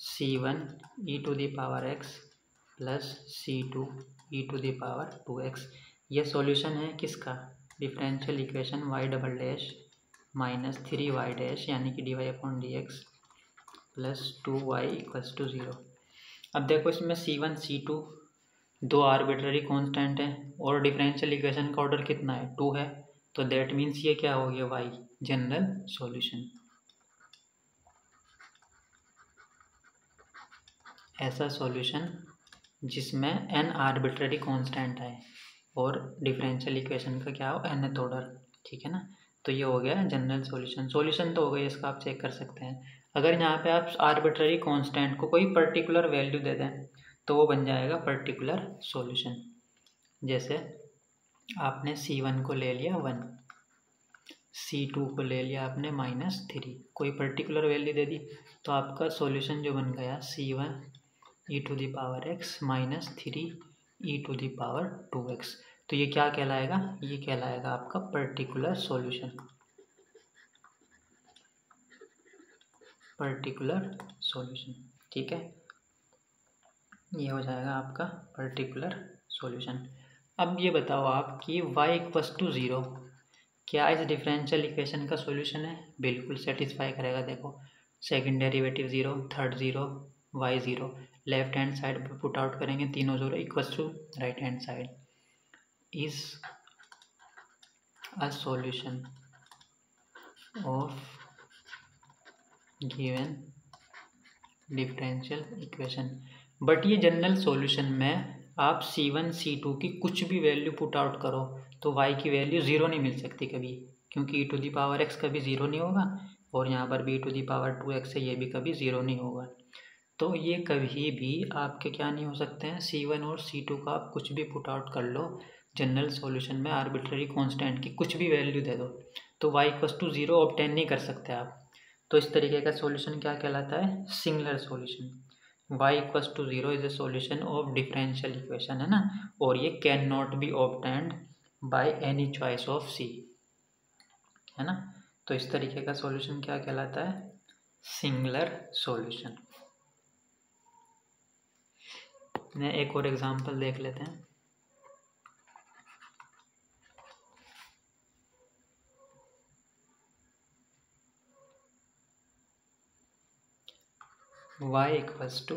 C1 e to the power x plus C2 e to the power 2x। यह सॉल्यूशन है किसका, differential equation y double dash minus 3y dash यानी कि dy upon dx plus 2y equals to 0। अब देखो इसमें C1 C2 दो आर्बिट्ररी कांस्टेंट है और डिफरेंशियल इक्वेशन का ऑर्डर कितना है, 2 है। तो दैट मीन्स ये क्या हो गया, y जनरल सॉल्यूशन। ऐसा सॉल्यूशन जिसमें n आर्बिट्ररी कांस्टेंट है और डिफरेंशियल इक्वेशन का क्या हो, nth ऑर्डर, ठीक है ना। तो ये हो गया जनरल सॉल्यूशन। सॉल्यूशन तो हो गया, इसका आप चेक कर सकते हैं। अगर यहाँ पे आप आर्बिट्ररी कांस्टेंट को कोई पर्टिकुलर वैल्यू दे दें तो वो बन जाएगा पर्टिकुलर सॉल्यूशन। जैसे आपने C1 को ले लिया 1, C2 को ले लिया आपने -3, कोई पर्टिकुलर वैल्यू दे दी तो आपका सॉल्यूशन जो बन गया C1 e to the power x minus 3 e to the power 2x। तो ये क्या कहलाएगा, ये कहलाएगा आपका पर्टिकुलर सॉल्यूशन। पर्टिकुलर सॉल्यूशन, ठीक है, ये हो जाएगा आपका पर्टिकुलर सॉल्यूशन। अब ये बताओ आप कि y इक्वस टू 0 क्या इस डिफरेंशियल इक्वेशन का सॉल्यूशन है, बिल्कुल सेटिस्फाई करेगा। देखो second derivative 0, third 0, y 0, left hand side पर पुट आउट करेंगे तीनों 0 equals to right hand side is a solution of given differential equation. But ये जनरल सॉल्यूशन में आप C1 C2 की कुछ भी वैल्यू पुट आउट करो तो y की वैल्यू 0 नहीं मिल सकती कभी, क्योंकि e to the power x कभी 0 नहीं होगा और यहाँ पर भी e to the power 2x है, ये भी कभी 0 नहीं होगा। तो ये कभी भी आपके क्या नहीं हो सकते हैं, C1 और C2 का आप कुछ भी पुट आउट कर लो जनरल सॉल्यूशन में, आर्बिट्ररी कांस्टेंट की कुछ भी वैल्यू दे दो तो y इक्वस टू 0 ऑब्टेन नहीं कर सकते आप। तो इस तरीके का सॉल्यूशन क्या कहलाता है, singular solution. y equals to 0 is a solution of differential equation, है ना, और ये can not be obtained by any choice of c, है ना। तो इस तरीके का सॉल्यूशन क्या कहलाता है, सिंगुलर सॉल्यूशन। मैं एक और एग्जांपल देख लेते हैं। y equals to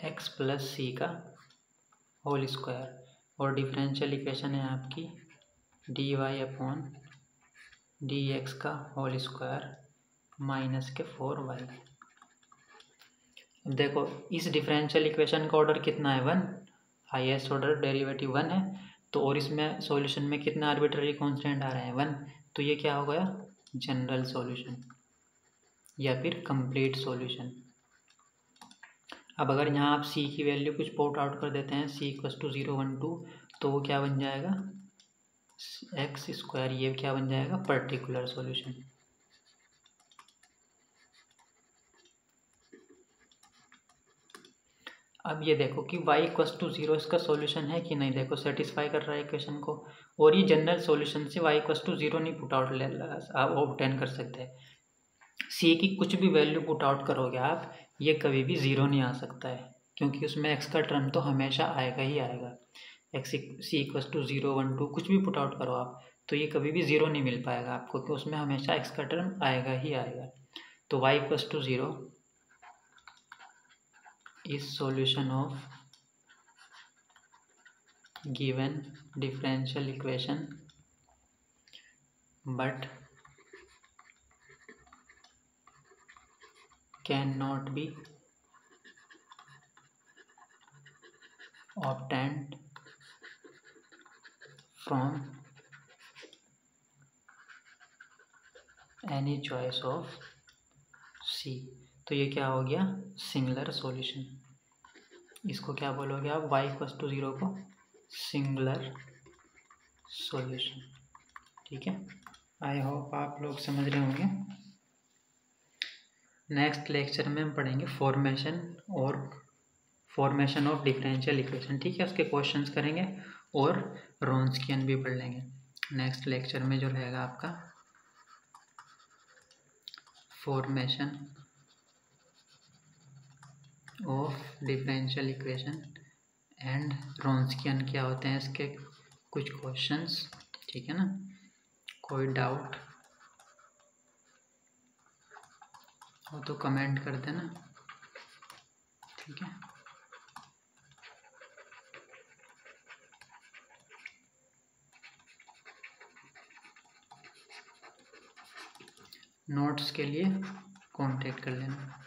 x plus C का होल स्क्वायर और डिफरेंशियल इक्वेशन है आपकी dy अपॉन dx का होल स्क्वायर माइनस के 4y। अब देखो इस डिफरेंशियल इक्वेशन का ऑर्डर कितना है, 1, हाईएस्ट ऑर्डर डेरिवेटिव 1 है। तो और इसमें सॉल्यूशन में कितना आर्बिट्ररी कांस्टेंट आ रहे हैं, 1। तो ये क्या हो गया, जनरल सॉल्यूशन या फिर कंप्लीट सॉल्यूशन। अब अगर यहाँ आप c की वैल्यू कुछ पुट आउट कर देते हैं, c इक्वस टू 0 1 2, तो वो क्या बन जाएगा, x स्क्वायर, ये क्या बन जाएगा, पर्टिकुलर सॉल्यूशन। अब ये देखो कि y इक्वस टू 0 इसका सॉल्यूशन है कि नहीं, देखो सेटिस्फाई कर रहा है इक्वेशन को, और ये जनरल सॉल्यूशन से y इक्वस टू 0 नहीं पुट आउट आप ऑब्टेन कर सकते हैं। c की कुछ भी वैल्यू पुट आउट करोगे आप, ये कभी भी 0 नहीं आ सकता है, क्योंकि उसमें x का टर्म तो हमेशा आएगा ही आएगा। c इक्वस टू 0 1 2 कुछ भी पुट आउट करो आप, तो ये कभी भी 0 नहीं मिल पाएगा आपको, क्योंकि उसमें हमेशा x का टर्म आएगा ही आएगा। तो y equals to 0 is solution of given differential equation but can not be obtained from any choice of C। तो ये क्या हो गया, सिंगुलर सॉल्यूशन। इसको क्या बोलोगे आप, y इक्वस टू 0 को सिंगुलर सॉल्यूशन, ठीक है। आई होप आप लोग समझ रहे होंगे। नेक्स्ट लेक्चर में हम पढ़ेंगे फॉर्मेशन ऑफ डिफरेंशियल इक्वेशन, ठीक है, उसके क्वेश्चंस करेंगे और रॉन्स्कियन भी पढ़ लेंगे। नेक्स्ट लेक्चर में जो रहेगा आपका formation of differential equation and Wronskian क्या होते हैं इसके कुछ क्वेश्चंस, ठीक है ना। कोई डाउट हो तो कमेंट कर देना, ठीक है। नोट्स के लिए कांटेक्ट कर लेना।